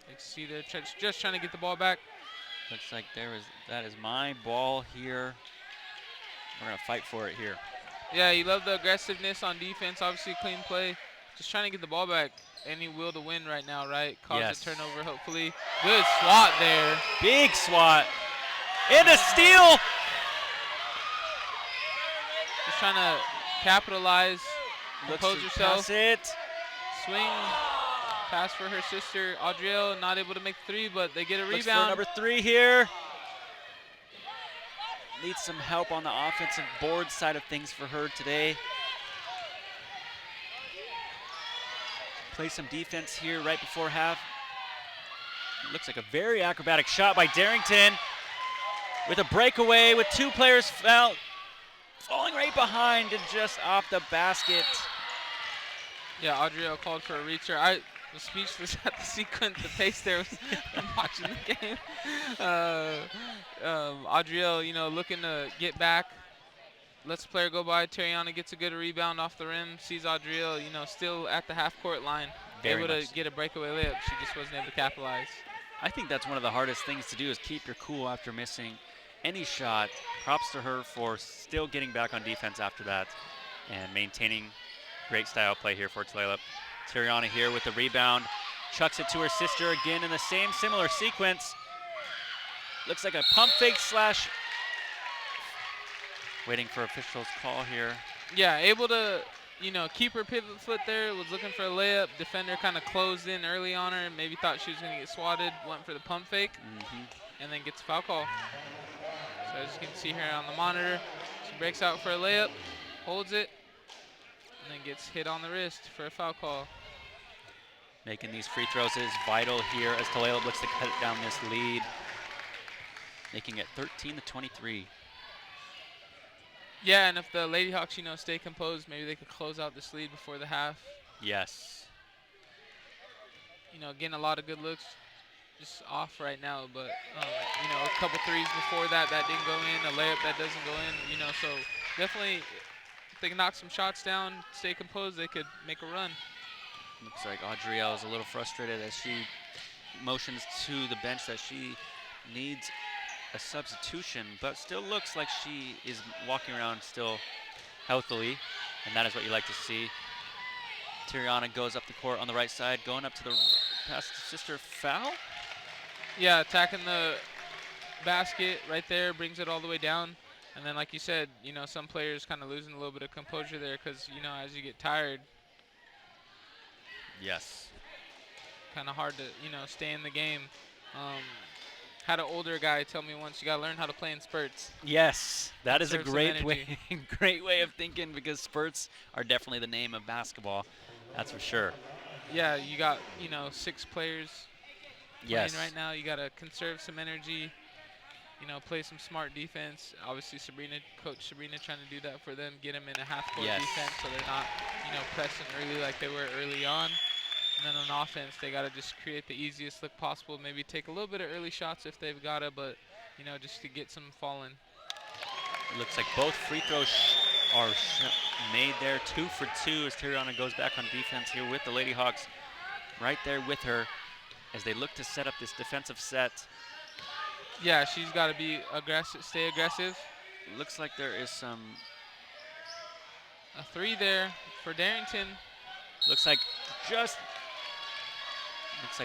You can see they're just trying to get the ball back. Looks like that is my ball here. We're gonna fight for it here. Yeah, you love the aggressiveness on defense. Obviously, clean play. Just trying to get the ball back. Any will to win right now, right? Cause Yes. a turnover, hopefully. Good swat there. Big swat. And a steal. Just trying to capitalize. Compose Looks to yourself. pass it. Swing. Pass for her sister, Audrielle. Not able to make 3, but they get a Looks for rebound. number 3 here. Needs some help on the offensive board side of things for her today. Play some defense here right before half. Looks like a very acrobatic shot by Darrington with a breakaway with 2 players falling right behind and just off the basket. Yeah, Audrielle called for a reacher. I was speechless at the sequence, the pace there was watching the game. Audrielle, looking to get back. Lets the player go by. Tiriana gets a good rebound off the rim. Sees Audrielle, still at the half-court line. Very able much to get a breakaway layup. She just wasn't able to capitalize. I think that's one of the hardest things to do is keep your cool after missing any shot. Props to her for still getting back on defense after that and maintaining great style play here for Tulalip. Tiriana here with the rebound. Chucks it to her sister again in the same similar sequence. Looks like a pump fake slash. Waiting for officials' call here. Yeah, able to, keep her pivot foot there. Was looking for a layup. Defender kind of closed in early on her. Maybe thought she was going to get swatted. Went for the pump fake. And then gets a foul call. So as you can see here on the monitor, she breaks out for a layup, holds it, and then gets hit on the wrist for a foul call. Making these free throws is vital here as Tulalip looks to cut down this lead. Making it 13-23. Yeah, and if the Lady Hawks, stay composed, maybe they could close out this lead before the half. Yes. Getting a lot of good looks. Just off right now, but a couple threes before that didn't go in, a layup that doesn't go in, so definitely if they can knock some shots down, stay composed, they could make a run. Looks like Audrielle is a little frustrated as she motions to the bench that she needs a substitution, but still looks like she is walking around still healthily, and that is what you like to see. Tiriana goes up the court on the right side, going up to the past sister foul. Yeah, attacking the basket right there, brings it all the way down. And then, like you said, some players kind of losing a little bit of composure there because, as you get tired, Yes. kind of hard to, stay in the game. Had an older guy tell me once, you got to learn how to play in spurts. Yes, that is a Conserve some great energy. way, great way of thinking because spurts are definitely the name of basketball. That's for sure. Yeah, you got, 6 players playing Yes. right now. You got to conserve some energy, play some smart defense. Obviously, Coach Sabrina trying to do that for them, get them in a half-court Yes. defense so they're not, pressing early like they were early on. And then on offense, they got to just create the easiest look possible. Maybe take a little bit of early shots if they've got it, but, just to get some falling. It looks like both free throws are made there. 2 for 2 as Tiriana goes back on defense here with the Lady Hawks right there with her as they look to set up this defensive set. Yeah, she's got to be aggressive, stay aggressive. Looks like there is some. A 3 there for Darrington. Looks like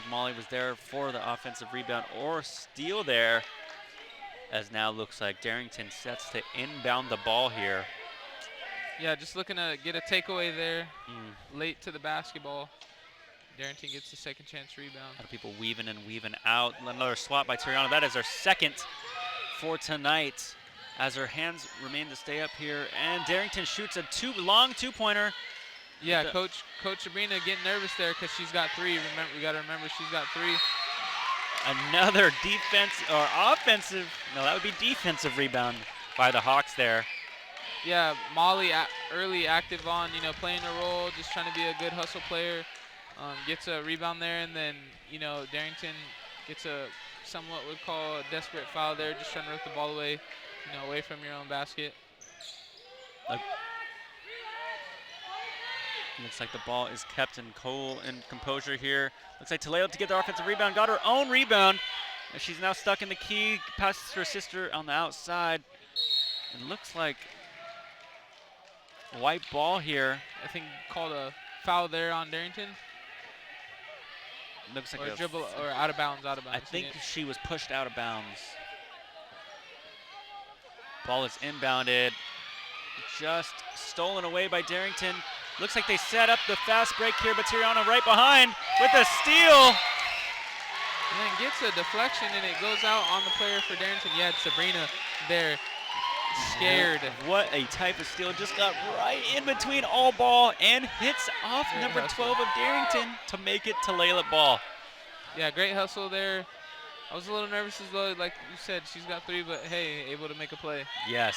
Molly was there for the offensive rebound or steal there. As now looks like Darrington sets to inbound the ball here. Yeah, just looking to get a takeaway there late to the basketball. Darrington gets the second chance rebound. A lot of people weaving and weaving out. Another swat by Tiriana. That is her second for tonight as her hands remain to stay up here. And Darrington shoots a long two-pointer. Yeah, Coach Sabrina getting nervous there because she's got 3. We got to remember she's got 3. Another offensive, no, that would be defensive rebound by the Hawks there. Yeah, Molly early active on, playing her role, just trying to be a good hustle player. Gets a rebound there, and then, Darrington gets a somewhat would call a desperate foul there, just trying to rip the ball away, away from your own basket. Looks like the ball is kept in composure here. Looks like Taleo to get the offensive rebound, got her own rebound. And she's now stuck in the key, passes her sister on the outside. It looks like a white ball here. I think called a foul there on Darrington. Looks like or a dribble or out of bounds. I think she was pushed out of bounds. Ball is inbounded. Just stolen away by Darrington. Looks like they set up the fast break here, but Tiriana right behind with a steal. And then gets a deflection, and it goes out on the player for Darrington. Yeah, it's Sabrina there, scared. What a type of steal. Just got right in between all ball and hits off Great number hustle. 12 of Darrington to make it to Layla ball. Yeah, great hustle there. I was a little nervous as though, like you said, she's got 3, but hey, able to make a play. Yes.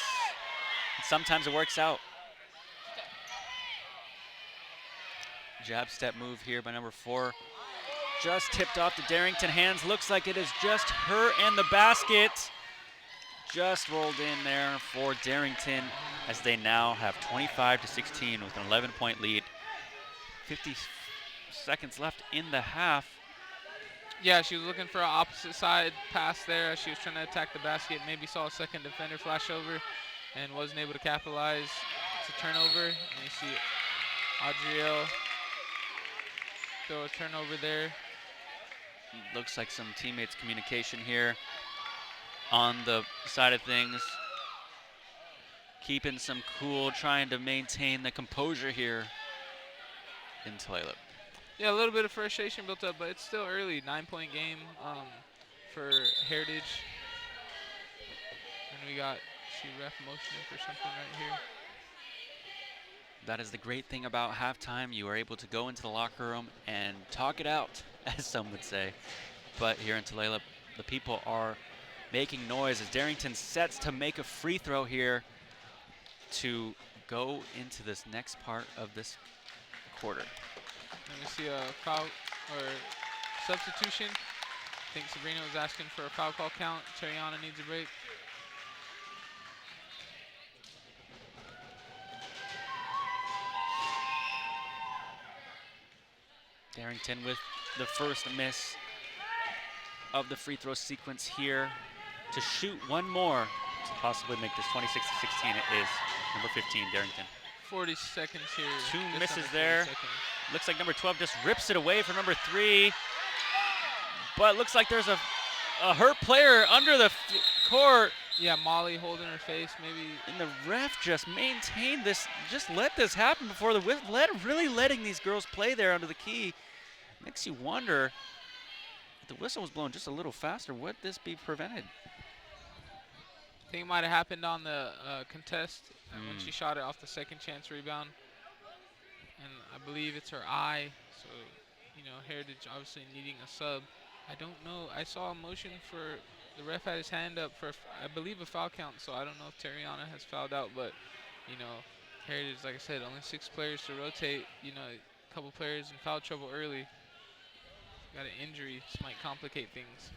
Sometimes it works out. Jab step move here by number 4. Just tipped off the Darrington hands. Looks like it is just her and the basket. Just rolled in there for Darrington as they now have 25-16 with an 11-point lead. 50 seconds left in the half. Yeah, she was looking for an opposite side pass there as she was trying to attack the basket. Maybe saw a second defender flash over and wasn't able to capitalize. It's a turnover. And you see Adriel throw a turnover there. Looks like some teammates communication here on the side of things. Keeping some cool, trying to maintain the composure here in Tulalip. Yeah, a little bit of frustration built up, but it's still early. 9-point game for Heritage. And we got ref motioning for something right here. That is the great thing about halftime. You are able to go into the locker room and talk it out, as some would say. But here in Tulalip, the people are making noise as Darrington sets to make a free throw here to go into this next part of this quarter. And we see a foul or substitution. I think Sabrina was asking for a foul call count. Tiriana needs a break. Darrington with the first miss of the free throw sequence here to shoot one more to possibly make this 26-16. It is number 15, Darrington. 40 seconds here. Two just misses under 40 there. seconds. Looks like number 12 just rips it away from number 3. But looks like there's a hurt player under the court. Yeah, Molly holding her face, maybe. And the ref just maintained this, just let this happen before the whistle. Really letting these girls play there under the key. Makes you wonder, if the whistle was blown just a little faster, would this be prevented? I think it might have happened on the contest when she shot it off the second chance rebound. And I believe it's her eye. So, you know, Heritage obviously needing a sub. I don't know. I saw a motion for the ref had his hand up for, I believe, a foul count. So I don't know if Terriana has fouled out. But, you know, Heritage, like I said, only 6 players to rotate. You know, a couple players in foul trouble early. Got an injury. This might complicate things.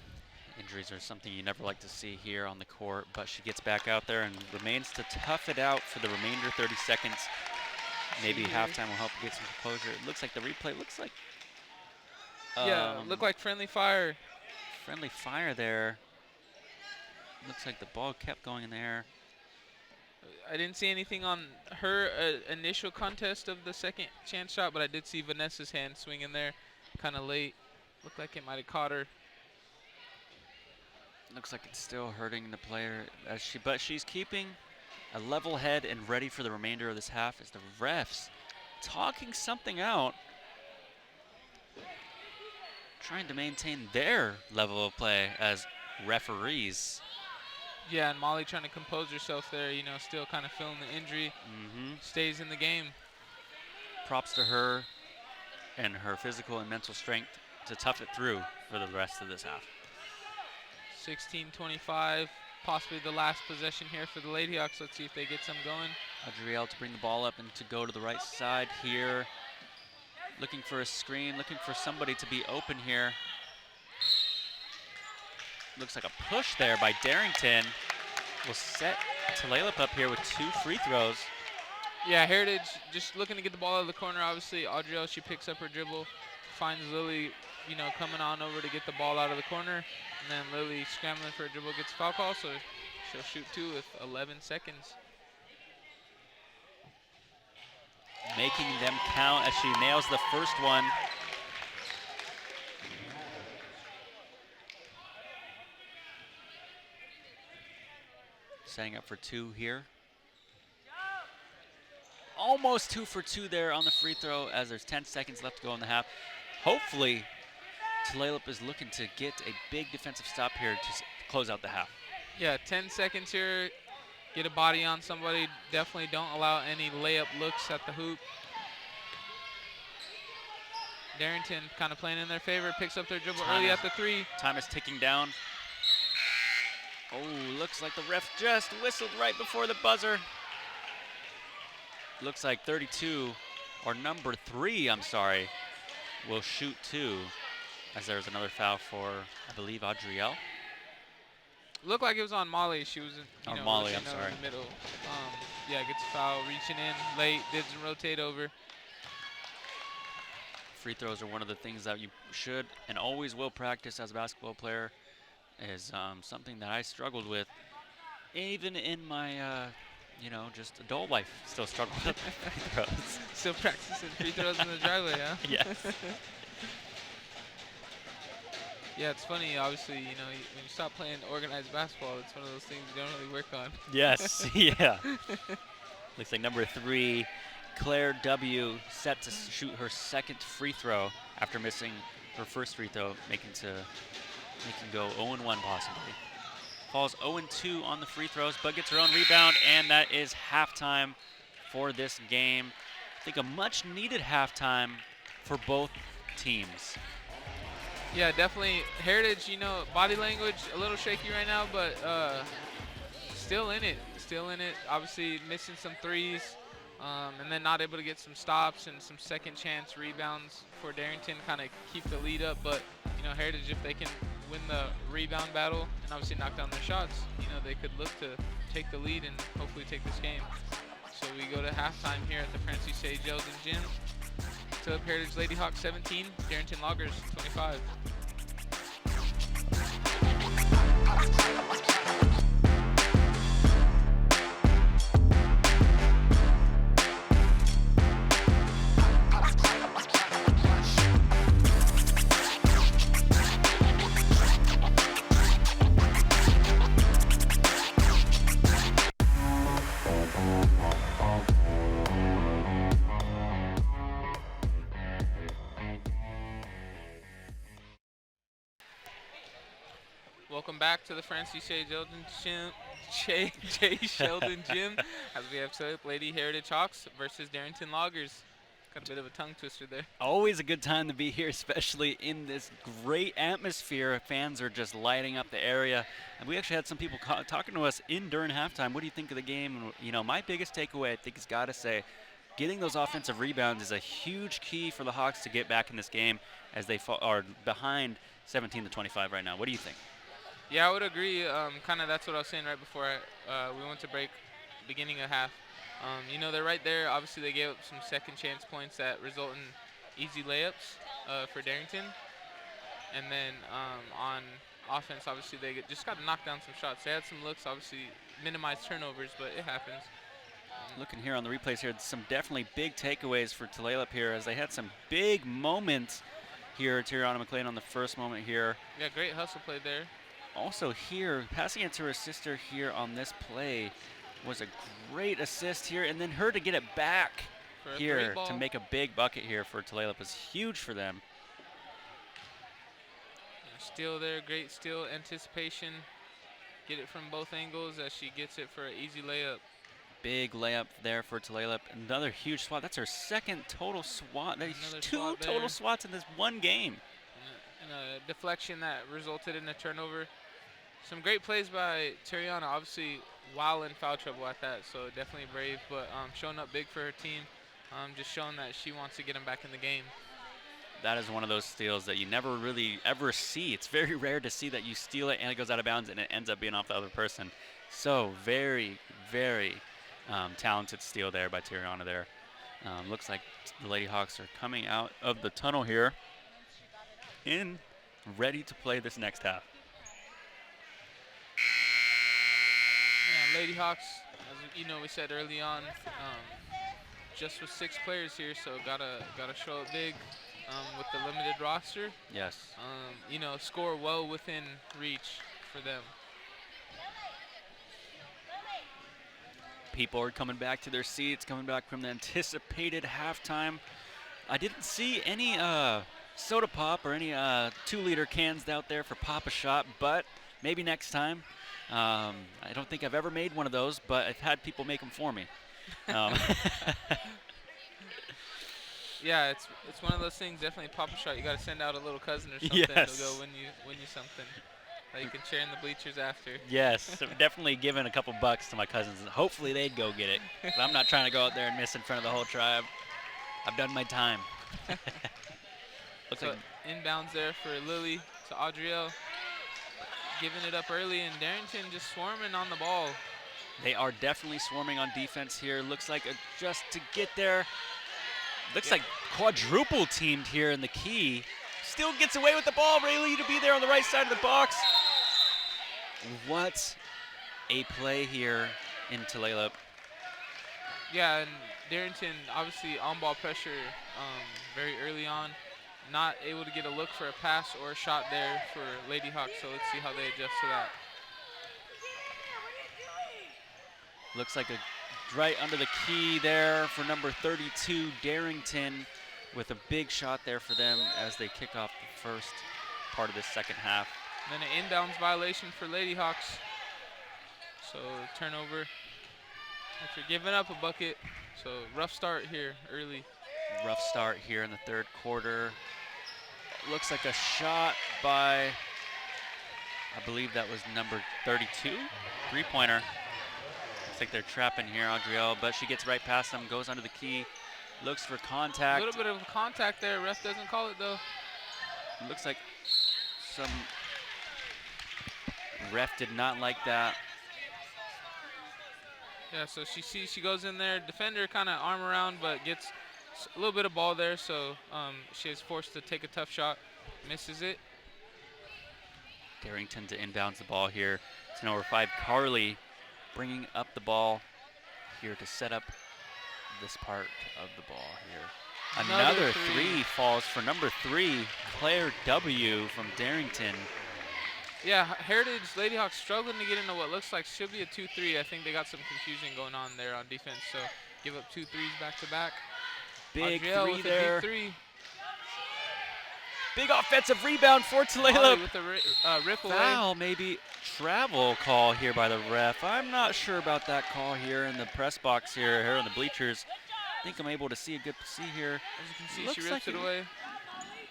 Injuries are something you never like to see here on the court, but she gets back out there and remains to tough it out for the remainder 30 seconds. Maybe halftime will help get some composure. It looks like the replay looks like yeah, look like friendly fire. Friendly fire there. Looks like the ball kept going in the air. I didn't see anything on her initial contest of the second chance shot, but I did see Vanessa's hand swing in there kind of late. Looked like it might have caught her. Looks like it's still hurting the player, but she's keeping a level head and ready for the remainder of this half as the refs talking something out, trying to maintain their level of play as referees. Yeah, and Molly trying to compose herself there, you know, still kind of feeling the injury. Stays in the game. Props to her and her physical and mental strength to tough it through for the rest of this half. 16-25, possibly the last possession here for the Lady Hawks. Let's see if they get some going. Adriel to bring the ball up and to go to the right side here. Looking for a screen, looking for somebody to be open here. Looks like a push there by Darrington. Will set Tulalip up here with 2 free throws. Yeah, Heritage just looking to get the ball out of the corner. Obviously, Adriel, she picks up her dribble, finds Lily, you know, coming on over to get the ball out of the corner. And then Lily scrambling for a dribble gets a foul call, so she'll shoot 2 with 11 seconds. Making them count as she nails the first one. Setting up for 2 here. Almost 2 for 2 there on the free throw as there's 10 seconds left to go in the half. Hopefully, Tulalip is looking to get a big defensive stop here to close out the half. Yeah, 10 seconds here. Get a body on somebody. Definitely don't allow any layup looks at the hoop. Darrington kind of playing in their favor. Picks up their dribble early at the 3. Time is ticking down. Oh, looks like the ref just whistled right before the buzzer. Looks like 32, or number 3, I'm sorry, will shoot 2. As there's another foul for, I believe, Adriel. Looked like it was on Molly. She was in, Molly, I'm sorry. in the middle. Yeah, gets a foul, reaching in late, didn't rotate over. Free throws are one of the things that you should and always will practice as a basketball player. Is something that I struggled with, even in my, just adult life. Still struggle with free throws. Still practicing free throws in the driveway, huh? Yes. Yeah, it's funny, obviously, when you stop playing organized basketball, it's one of those things you don't really work on. Yes, yeah. Looks like number 3, Claire W., set to shoot her second free throw after missing her first free throw, making go 0-1 possibly. Falls 0-2 on the free throws, but gets her own rebound, and that is halftime for this game. I think a much-needed halftime for both teams. Yeah, definitely. Heritage, body language a little shaky right now, but still in it. Obviously missing some threes, and then not able to get some stops and some second chance rebounds for Darrington, kind of keep the lead up. But, Heritage, if they can win the rebound battle and obviously knock down their shots, they could look to take the lead and hopefully take this game. So we go to halftime here at the Francy Sheldon Gym. Tulip Heritage Lady Hawks 17, Darrington Loggers 25. Welcome back to the Francy J. Sheldon Gym as we have Tulip Lady Heritage Hawks versus Darrington Loggers. Got a bit of a tongue twister there. Always a good time to be here, especially in this great atmosphere. Fans are just lighting up the area. And we actually had some people talking to us during halftime. What do you think of the game? And, you know, my biggest takeaway, I think, has got to say, getting those offensive rebounds is a huge key for the Hawks to get back in this game as they are behind 17-25 right now. What do you think? Yeah, I would agree. Kind of that's what I was saying right before we went to break, beginning of half. You know, they're right there. Obviously, they gave up some second chance points that result in easy layups for Darrington. And then on offense, obviously, they just got to knock down some shots. They had some looks, obviously, minimized turnovers, but it happens. Looking here on the replays here, some definitely big takeaways for Tulalip here as they had some big moments here. Tiriana McLean on the first moment here. Yeah, great hustle play there. Also here, passing it to her sister here on this play was a great assist here, and then her to get it back here to make a big bucket here for Tulalip was huge for them. Steal there, great steal, anticipation. Get it from both angles as she gets it for an easy layup. Big layup there for Tulalip. Another huge swat. That's her second total swat. There's two total swats in this one game. And a deflection that resulted in a turnover. Some great plays by Tiriana, obviously while in foul trouble at that, so definitely brave, but showing up big for her team, just showing that she wants to get them back in the game. That is one of those steals that you never really ever see. It's very rare to see that you steal it and it goes out of bounds and it ends up being off the other person. So very, very talented steal there by Tiriana there. Looks like the Lady Hawks are coming out of the tunnel here and ready to play this next half. Yeah, Lady Hawks, as you know, we said early on, just with 6 players here, so gotta show up big with the limited roster. Yes. You know, score well within reach for them. People are coming back to their seats, coming back from the anticipated halftime. I didn't see any soda pop or any 2-liter cans out there for Pop a Shot, but maybe next time. I don't think I've ever made one of those, but I've had people make them for me. Yeah, it's one of those things. Definitely Pop a Shot. You got to send out a little cousin or something Yes. to go win you something that you can share in the bleachers after. Yes, so definitely giving a couple bucks to my cousins. Hopefully they'd go get it. But I'm not trying to go out there and miss in front of the whole tribe. I've done my time. Looks so like inbounds there for Lily to Adrielle. Giving it up early, and Darrington just swarming on the ball. they are definitely swarming on defense here. Looks like just to get there. Looks like quadruple teamed here in the key. Still gets away with the ball. Rayleigh to be there on the right side of the box. What a play here in Tulalip. Yeah, and Darrington obviously on ball pressure very early on. Not able to get a look for a pass or a shot there for Lady Hawks, so let's see how they adjust to that. Looks like right under the key there for number 32, Darrington, with a big shot there for them as they kick off the first part of this second half. And then an inbounds violation for Lady Hawks. So turnover after giving up a bucket. So rough start here early. Rough start here in the third quarter. Looks like a shot by, I believe that was number 32, three-pointer. Looks like they're trapping here, Adrielle, but she gets right past them, goes under the key, looks for contact. A little bit of contact there. Ref doesn't call it though. Looks like some ref did not like that. Yeah, so she goes in there. Defender kind of arm around, but gets a little bit of ball there, so she is forced to take a tough shot, misses it. Darrington to inbounds the ball here. It's number 5, Carly, bringing up the ball here to set up this part of the ball here. Another three falls for number 3, Claire W. from Darrington. Yeah, Heritage Lady Hawks struggling to get into what looks like should be a 2-3. I think they got some confusion going on there on defense, so give up 2 threes back to back. Big Adrielle three with there. A big 3. Big offensive rebound for Molly Tulalip. with the rip away. Foul, maybe travel call here by the ref. I'm not sure about that call here in the press box here in the bleachers. I think I'm able to see a good here. As you can see, Looks she rips like it away.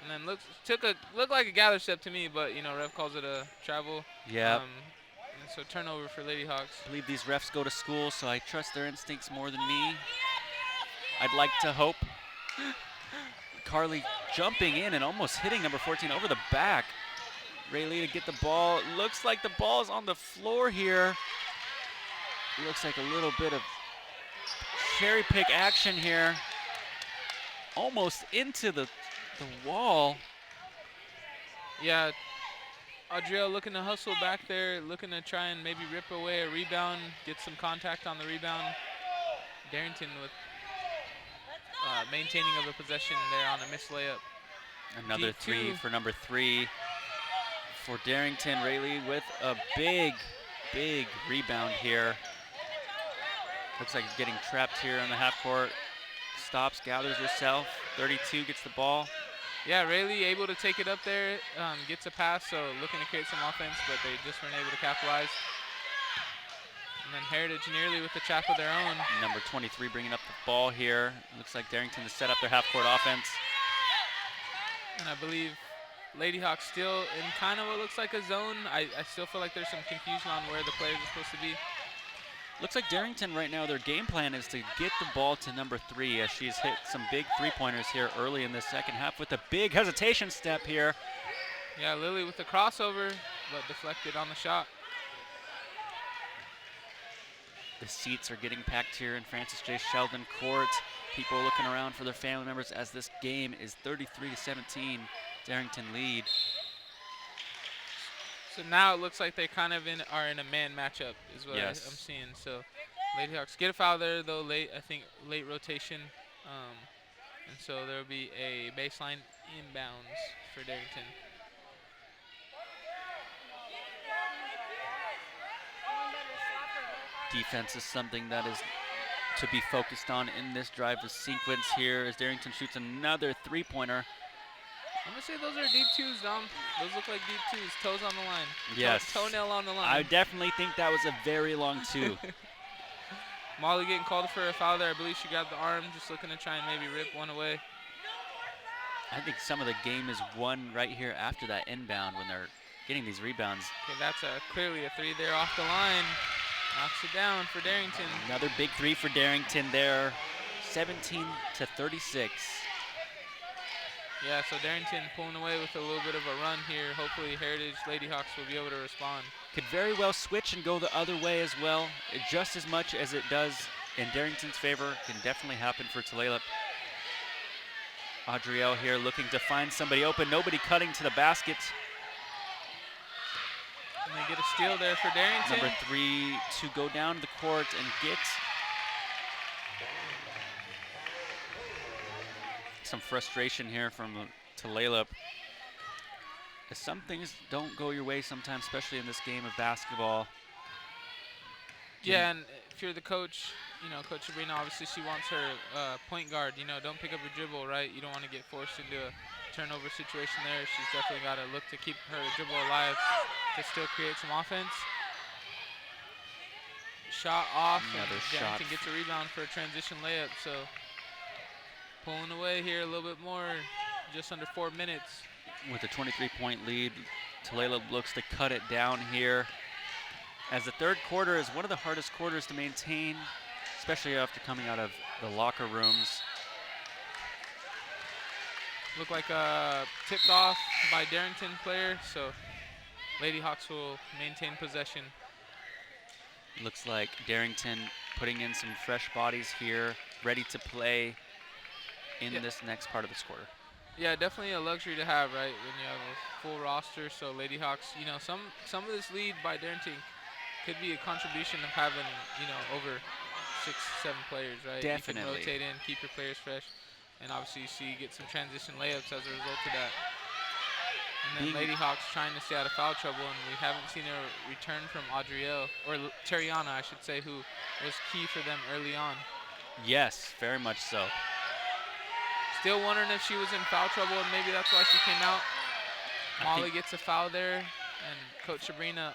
And then looked like a gather step to me, but ref calls it a travel. Yeah. And so turnover for Lady Hawks. I believe these refs go to school, so I trust their instincts more than me. I'd like to hope. Carly jumping in and almost hitting number 14 over the back. Rayleigh to get the ball. Looks like the ball is on the floor here. Looks like a little bit of cherry pick action here. Almost into the wall. Yeah, Adriel looking to hustle back there, looking to try and maybe rip away a rebound, get some contact on the rebound. Darrington with maintaining of the possession there on a missed layup. Another Deep three two. for number 3 for Darrington. Rayleigh with a big rebound here. Looks like getting trapped here on the half court. Stops, gathers herself. 32 gets the ball. Yeah, Rayleigh able to take it up there, gets a pass, so looking to create some offense, but they just weren't able to capitalize. And then Heritage nearly with the trap of their own. Number 23 bringing up the ball here. Looks like Darrington to set up their half court offense. And I believe Lady Hawks still in kind of what looks like a zone. I still feel like there's some confusion on where the players are supposed to be. Looks like Darrington right now, their game plan is to get the ball to number 3 as she's hit some big three-pointers here early in the second half with a big hesitation step here. Yeah, Lily with the crossover, but deflected on the shot. The seats are getting packed here in Francis J. Sheldon Court. People looking around for their family members as this game is 33-17. Darrington lead. So now it looks like they kind of are in a man matchup is what Yes. I'm seeing. So Lady Hawks get a foul there though late, I think late rotation. And so there will be a baseline inbounds for Darrington. Defense is something that is to be focused on in this drive. The sequence here as Darrington shoots another three-pointer. I'm gonna say those are deep twos, Dom. Those look like deep twos. Toes on the line. Yes. Toenail on the line. I definitely think that was a very long two. Molly getting called for a foul there. I believe she grabbed the arm, just looking to try and maybe rip one away. I think some of the game is won right here after that inbound when they're getting these rebounds. Okay, that's clearly a three there off the line. Knocks it down for Darrington. Another big three for Darrington there. 17-36. Yeah, so Darrington pulling away with a little bit of a run here. Hopefully Heritage Lady Hawks will be able to respond. Could very well switch and go the other way as well. Just as much as it does in Darrington's favor can definitely happen for Tulalip. Adriel here looking to find somebody open. Nobody cutting to the basket. And they get a steal there for Darrington. Number 3 to go down the court and get some frustration here from Tulalip. As some things don't go your way sometimes, especially in this game of basketball. Yeah, and if you're the coach, Coach Sabrina, obviously she wants her point guard, don't pick up a dribble, right? You don't want to get forced into a turnover situation there. She's definitely got to look to keep her dribble alive to still create some offense. Shot off, Another and shot. Darrington gets a rebound for a transition layup, so pulling away here a little bit more, just under 4 minutes. With a 23-point lead, Tulalip looks to cut it down here. As the third quarter is one of the hardest quarters to maintain, especially after coming out of the locker rooms. Look like tipped off by Darrington player, so Lady Hawks will maintain possession. Looks like Darrington putting in some fresh bodies here, ready to play in this next part of this quarter. Yeah, definitely a luxury to have, right, when you have a full roster. So Lady Hawks, some of this lead by Darrington could be a contribution of having, over 6-7 players, right? Definitely. You can rotate in, keep your players fresh, and obviously you see you get some transition layups as a result of that. And then Lady Hawks trying to stay out of foul trouble, and we haven't seen a return from Adriel, or Terriana, I should say, who was key for them early on. Yes, very much so. Still wondering if she was in foul trouble, and maybe that's why she came out. Molly gets a foul there, and Coach Sabrina,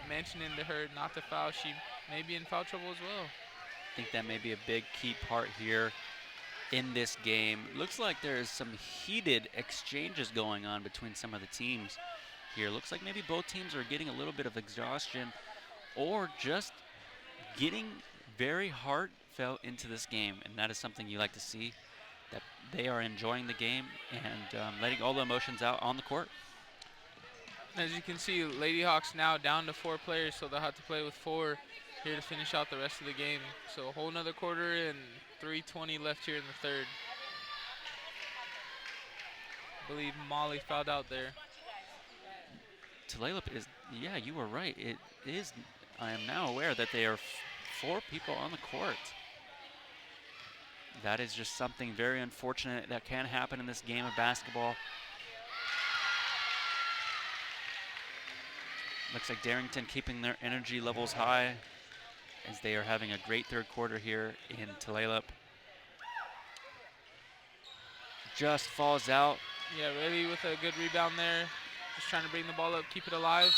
mentioning to her not to foul. She may be in foul trouble as well. I think that may be a big key part here in this game. Looks like there's some heated exchanges going on between some of the teams here. Looks like maybe both teams are getting a little bit of exhaustion or just getting very heartfelt into this game, and that is something you like to see, that they are enjoying the game and letting all the emotions out on the court. As you can see, Lady Hawks now down to 4 players, so they'll have to play with 4 here to finish out the rest of the game. So a whole nother quarter and 3:20 left here in the third. I believe Molly fouled out there. Tulalip is, yeah, you were right. It is, I am now aware that they are 4 people on the court. That is just something very unfortunate that can happen in this game of basketball. Looks like Darrington keeping their energy levels high as they are having a great third quarter here in Tulalip. Just falls out. Yeah, really with a good rebound there. Just trying to bring the ball up, keep it alive.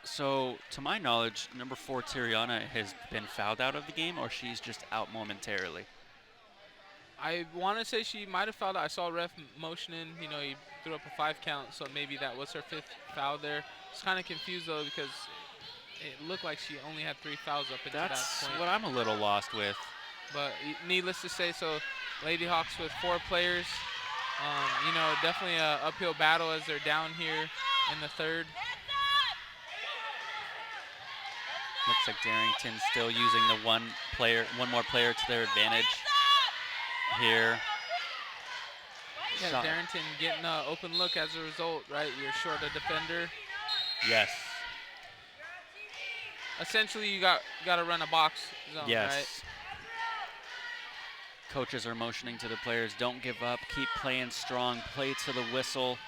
So, to my knowledge, number 4, Tiriana, has been fouled out of the game, or she's just out momentarily? I want to say she might have fouled out. I saw ref motioning. He threw up a 5 count, so maybe that was her 5th foul there. It's kind of confused, though, because it looked like she only had 3 fouls up into that point. That's what I'm a little lost with. But needless to say, so Lady Hawks with 4 players. Definitely an uphill battle as they're down here in the third. Looks like Darrington still using the one more player to their advantage here. Yeah, Darrington getting an open look as a result, right? You're short a defender. Yes. Essentially, you got to run a box zone, yes. right? Coaches are motioning to the players, don't give up, keep playing strong, play to the whistle.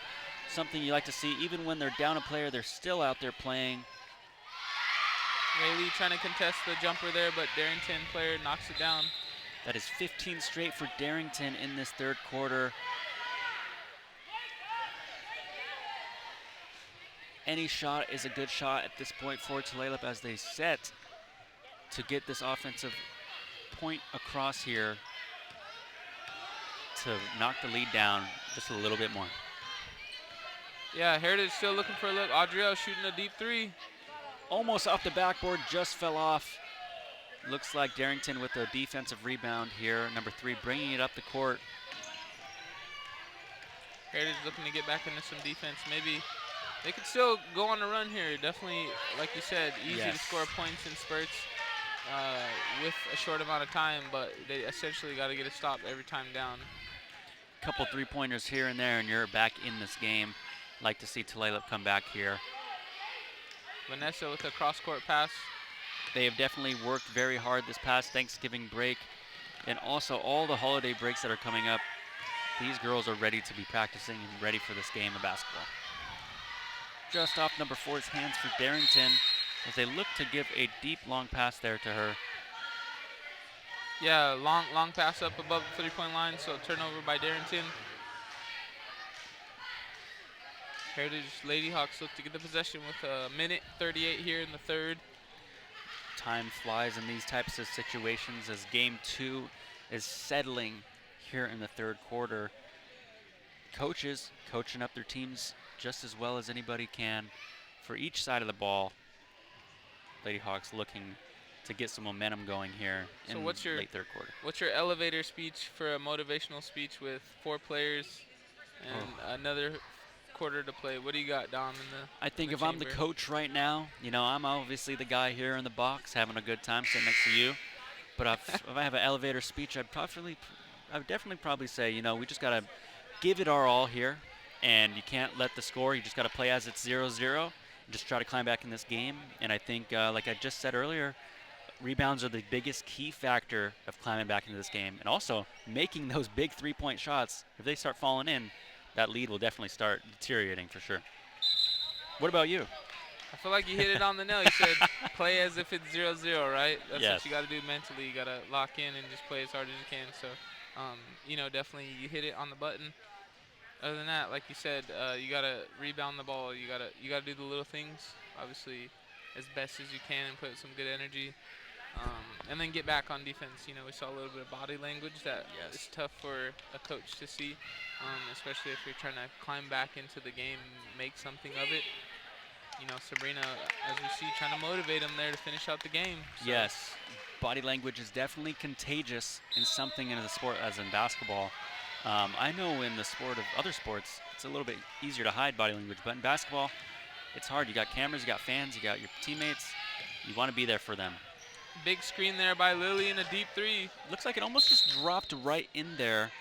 Something you like to see, even when they're down a player, they're still out there playing. Rayleigh trying to contest the jumper there, but Darrington player knocks it down. That is 15 straight for Darrington in this third quarter. Any shot is a good shot at this point for Tulalip as they set to get this offensive point across here to knock the lead down just a little bit more. Yeah, Heritage still looking for a look. Audrielle shooting a deep 3. Almost off the backboard, just fell off. Looks like Darrington with a defensive rebound here. Number 3 bringing it up the court. Heritage looking to get back into some defense. Maybe they could still go on a run here. Definitely, like you said, easy to score points in spurts with a short amount of time, but they essentially got to get a stop every time down. Couple 3-pointers here and there, and you're back in this game. Like to see Tulalip come back here. Vanessa with a cross-court pass. They have definitely worked very hard this past Thanksgiving break, and also all the holiday breaks that are coming up. These girls are ready to be practicing and ready for this game of basketball. Just off number 4's hands for Darrington as they look to give a deep, long pass there to her. Yeah, long pass up above the 3-point line, so turnover by Darrington. Heritage Lady Hawks look to get the possession with a minute 38 here in the third. Time flies in these types of situations as game 2 is settling here in the third quarter. Coaches coaching up their teams just as well as anybody can for each side of the ball. Lady Hawks looking to get some momentum going here in late third quarter. What's your elevator speech for a motivational speech with 4 players and another quarter to play? What do you got, Dom, in the I think if chamber? I'm the coach right now, I'm obviously the guy here in the box having a good time sitting next to you. But if I have an elevator speech, I would definitely probably say, we just got to give it our all here, and you can't let the score. You just got to play as it's 0-0 and just try to climb back in this game. And I think, like I just said earlier, rebounds are the biggest key factor of climbing back into this game, and also making those big 3-point shots. If they start falling in, that lead will definitely start deteriorating for sure. What about you? I feel like you hit it on the nail. You said play as if it's 0-0, right? That's yes. what you got to do mentally. You got to lock in and just play as hard as you can. So Definitely you hit it on the button. Other than that, like you said, you gotta rebound the ball. You gotta do the little things, obviously, as best as you can and put some good energy. And then get back on defense. We saw a little bit of body language that is tough for a coach to see, especially if you're trying to climb back into the game and make something of it. Sabrina, as we see, trying to motivate them there to finish out the game. So. Yes, body language is definitely contagious in something in the sport as in basketball. I know in the sport of other sports, it's a little bit easier to hide body language, but in basketball, it's hard. You got cameras, you got fans, you got your teammates. You want to be there for them. Big screen there by Lily in a deep three. Looks like it almost just dropped right in there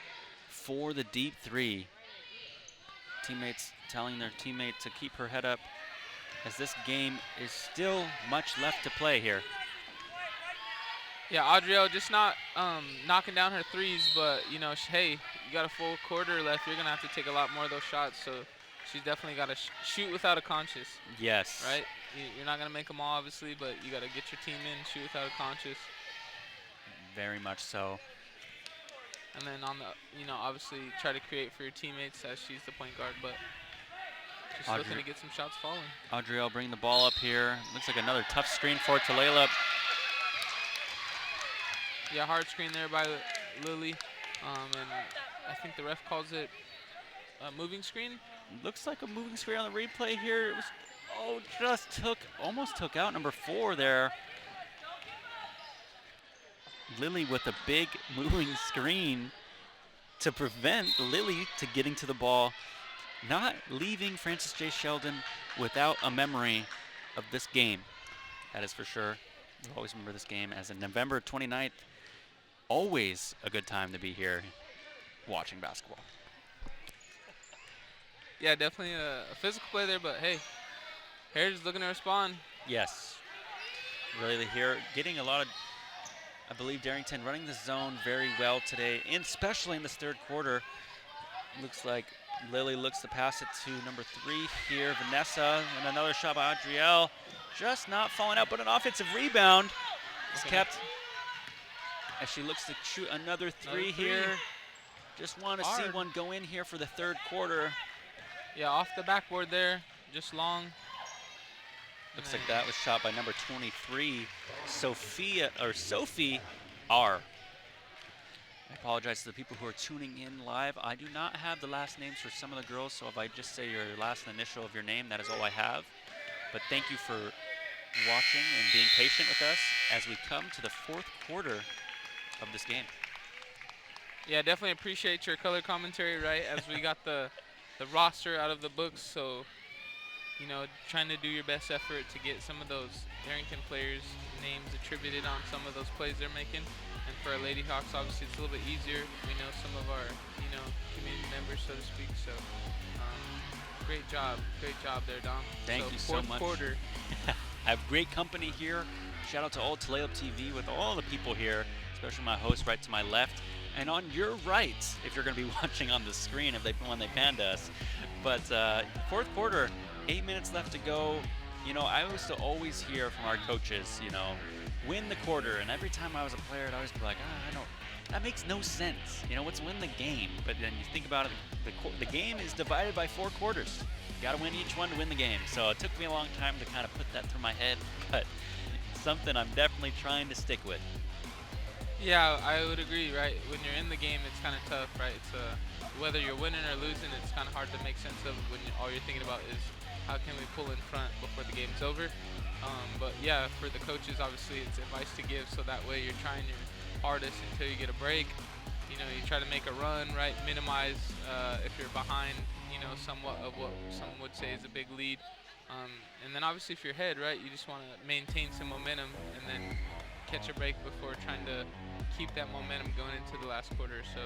for the deep three. Teammates telling their teammate to keep her head up as this game is still much left to play here. Yeah, Adrielle just not knocking down her threes, but, hey, you got a full quarter left. You're going to have to take a lot more of those shots, so she's definitely got to shoot without a conscience. Yes. Right? You're not going to make them all, obviously, but you got to get your team in, shoot without a conscience. Very much so. And then obviously try to create for your teammates as she's the point guard, but just looking to get some shots falling. Adrielle bringing the ball up here. Looks like another tough screen for Talayla. Yeah, hard screen there by Lily. And I think the ref calls it a moving screen. Looks like a moving screen on the replay here. It was, almost took out number 4 there. Lily with a big moving screen to prevent Lily to getting to the ball, not leaving Francis J. Sheldon without a memory of this game. That is for sure. We'll always remember this game as in November 29th. Always a good time to be here watching basketball. Yeah, definitely a physical play there, but hey, Heritage looking to respond. Yes. Really here, getting a lot of, I believe Darrington running the zone very well today, and especially in this third quarter. Looks like Lily looks to pass it to number 3 here, Vanessa, and another shot by Adrielle. Just not falling out, but an offensive rebound is kept as she looks to shoot another three here. Just want to see one go in here for the third quarter. Yeah, off the backboard there, just long. Looks like that was shot by number 23, Sophie R. I apologize to the people who are tuning in live. I do not have the last names for some of the girls, so if I just say your last initial of your name, that is all I have. But thank you for watching and being patient with us as we come to the fourth quarter of this game. Yeah, definitely appreciate your color commentary, right, as we got the roster out of the books. So, trying to do your best effort to get some of those Darrington players' names attributed on some of those plays they're making. And for our Lady Hawks, obviously, it's a little bit easier. We know some of our, community members, so to speak. So, great job there, Dom. Thank you so much. Fourth quarter. I have great company here. Shout out to all Taleo TV with all the people here, especially my host right to my left. And on your right, if you're going to be watching on the screen when they panned us. But fourth quarter, 8 minutes left to go. I used to always hear from our coaches, win the quarter. And every time I was a player, I'd always be like, that makes no sense. Let's win the game. But then you think about it, the game is divided by 4 quarters. You got to win each one to win the game. So it took me a long time to kind of put that through my head, but it's something I'm definitely trying to stick with. Yeah, I would agree, right? When you're in the game, it's kind of tough, right? It's whether you're winning or losing, it's kind of hard to make sense of when all you're thinking about is how can we pull in front before the game's over. But yeah, for the coaches, obviously, it's advice to give, so that way you're trying your hardest until you get a break. You try to make a run, right? Minimize if you're behind, somewhat of what some would say is a big lead. And then obviously if you're ahead, right, you just want to maintain some momentum and then catch a break before trying to keep that momentum going into the last quarter. So,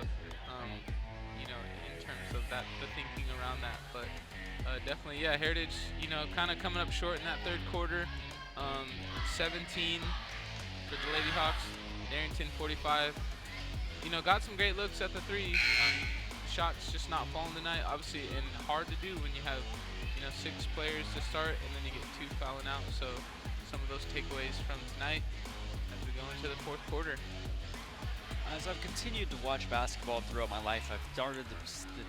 in terms of that, the thinking around that. But definitely, yeah, Heritage, kind of coming up short in that third quarter. 17 for the Lady Hawks, Darrington 45. Got some great looks at the three. Shots just not falling tonight, obviously, and hard to do when you have, 6 players to start and then you get 2 fouling out. So some of those takeaways from tonight as we go into the fourth quarter. As I've continued to watch basketball throughout my life, I've started to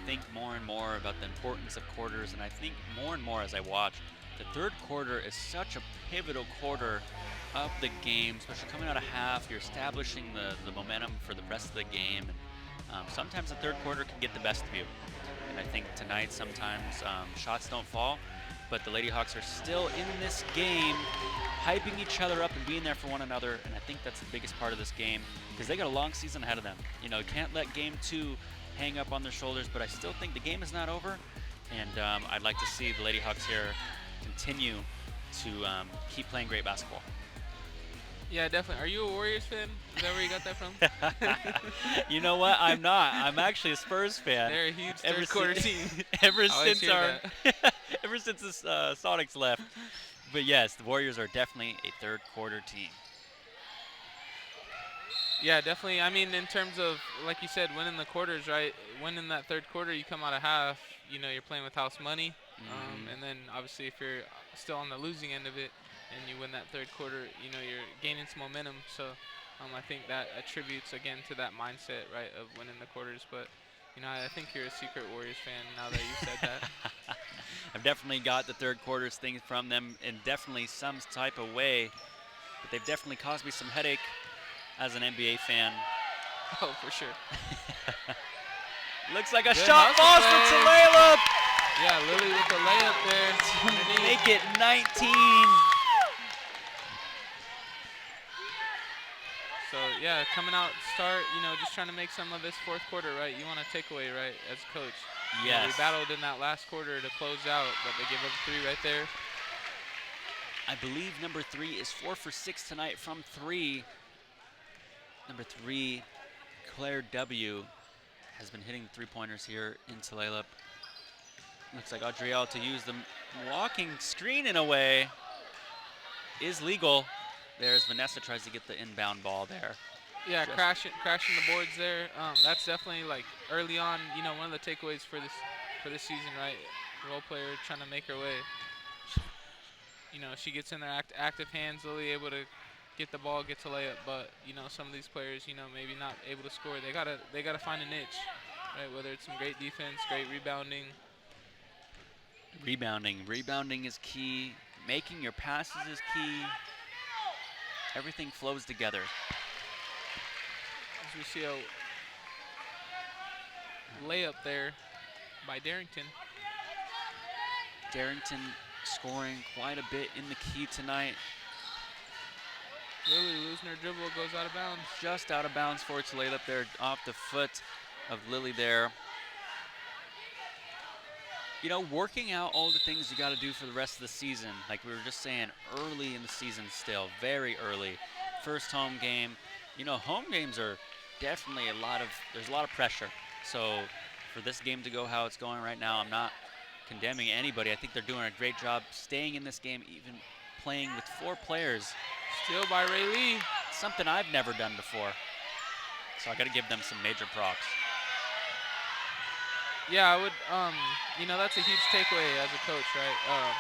think more and more about the importance of quarters, and I think more and more as I watch. The third quarter is such a pivotal quarter of the game, especially coming out of half. You're establishing the momentum for the rest of the game. And, sometimes the third quarter can get the best of you. And I think tonight sometimes shots don't fall, but the Lady Hawks are still in this game, hyping each other up and being there for one another. And I think that's the biggest part of this game because they got a long season ahead of them. You know, can't let game 2 hang up on their shoulders, but I still think the game is not over. And I'd like to see the Lady Hawks here continue to keep playing great basketball. Yeah, definitely. Are you a Warriors fan? Is that where you got that from? You know what? I'm not. I'm actually a Spurs fan. They're a huge third quarter team. Ever I always since hear ever since the Sonics left. But yes, the Warriors are definitely a third quarter team. Yeah, definitely. I mean, in terms of, like you said, winning the quarters, right? Winning that third quarter, you come out of half, you know, you're playing with house money. And then obviously if you're still on the losing end of it and you win that third quarter, you know, you're gaining some momentum. So I think that attributes, again, to that mindset, right, of winning the quarters. But, you know, I think you're a secret Warriors fan now that you said that. I've definitely got the third quarters things from them in definitely some type of way. But they've definitely caused me some headache as an NBA fan. Oh, for sure. Looks like a Good shot falls for play. Tulalip. Yeah, Lily with the layup there. Make it 19. So, yeah, coming out start, you know, just trying to make some of this fourth quarter, right? You want a takeaway, right, as a coach. You know, we Yes. battled in that last quarter to close out, but they gave up 3 right there. I believe number 3 is 4 for 6 tonight from 3. Number 3, Claire W., has been hitting 3-pointers here in Tulalip. Looks like Adriel to use the walking screen in a way is legal. There's Vanessa tries to get the inbound ball there. Yeah, crashing the boards there. That's definitely, like, early on, you know, one of the takeaways for this season, right? Role player trying to make her way. You know, she gets in their active hands, Lily able to get the ball, get to layup, but, you know, some of these players, you know, maybe not able to score. They gotta find a niche, right? Whether it's some great defense, great rebounding. Rebounding is key. Making your passes is key. Everything flows together. As we see a layup there by Darrington. Darrington scoring quite a bit in the key tonight. Lily losing her dribble, goes out of bounds. Just out of bounds for Tulalip there, off the foot of Lily there. You know, working out all the things you got to do for the rest of the season. Like we were just saying, early in the season still, very early. First home game. You know, home games are definitely there's a lot of pressure. So for this game to go how it's going right now, I'm not condemning anybody. I think they're doing a great job staying in this game, even playing with 4 players. Steal by Ray Lee. Something I've never done before. So I got to give them some major props. Yeah, I would, you know, that's a huge takeaway as a coach, right?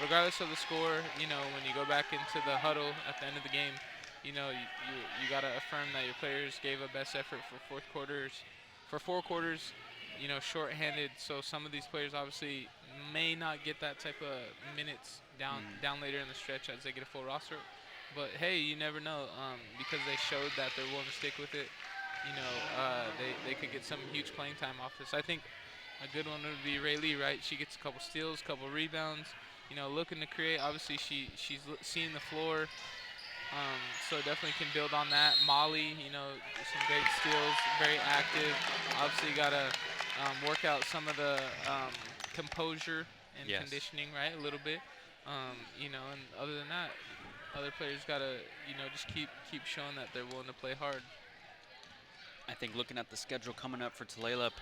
Regardless of the score, you know, when you go back into the huddle at the end of the game, you know, you got to affirm that your players gave a best effort for 4 quarters, you know, shorthanded. So some of these players obviously may not get that type of minutes down later in the stretch as they get a full roster. But, hey, you never know, because they showed that they're willing to stick with it. You know, they could get some huge playing time off this. I think a good one would be Ray Lee, right? She gets a couple steals, couple rebounds, you know, looking to create. Obviously, she's seeing the floor, so definitely can build on that. Molly, you know, some great steals, very active. Obviously, got to work out some of the composure and conditioning, right, a little bit. You know, and other than that, other players got to, you know, just keep showing that they're willing to play hard. I think looking at the schedule coming up for Tulalip,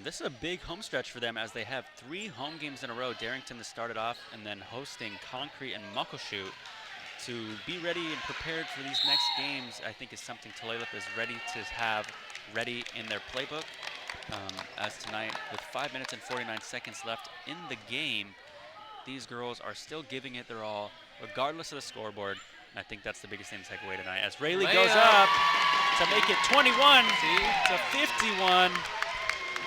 this is a big home stretch for them as they have 3 home games in a row. Darrington to start it off and then hosting Concrete and Muckleshoot. To be ready and prepared for these next games, I think is something Tulalip is ready to have ready in their playbook. As tonight, with 5 minutes and 49 seconds left in the game, these girls are still giving it their all, regardless of the scoreboard. And I think that's the biggest thing to take away tonight. As Rayleigh goes up, to make it 21 See? to 51.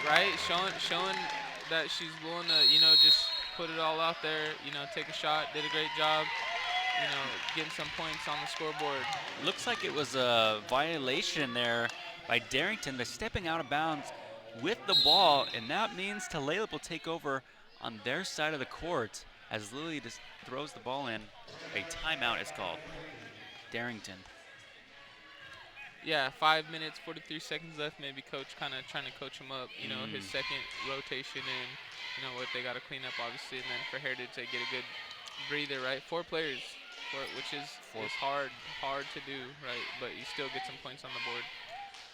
Right, showing that she's willing to, just put it all out there, take a shot, did a great job, getting some points on the scoreboard. Looks like it was a violation there by Darrington. They're stepping out of bounds with the ball, and that means Tulalip will take over on their side of the court as Lily just throws the ball in. A timeout is called. Darrington. Yeah, 5 minutes, 43 seconds left. Maybe coach kind of trying to coach him up, his second rotation and, what they got to clean up, obviously. And then for Heritage, they get a good breather, right? 4 players, which is hard to do, right? But you still get some points on the board.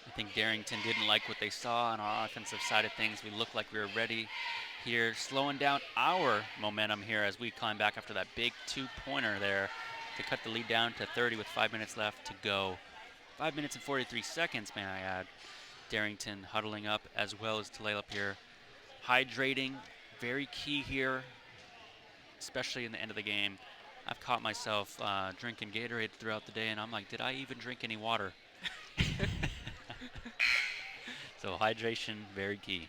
I think Darrington didn't like what they saw on our offensive side of things. We looked like we were ready here, slowing down our momentum here as we climb back after that big 2-pointer there to cut the lead down to 30 with 5 minutes left to go. 5 minutes and 43 seconds, may I add. Darrington huddling up as well as Tulalip here. Hydrating, very key here, especially in the end of the game. I've caught myself drinking Gatorade throughout the day, and I'm like, did I even drink any water? So hydration, very key.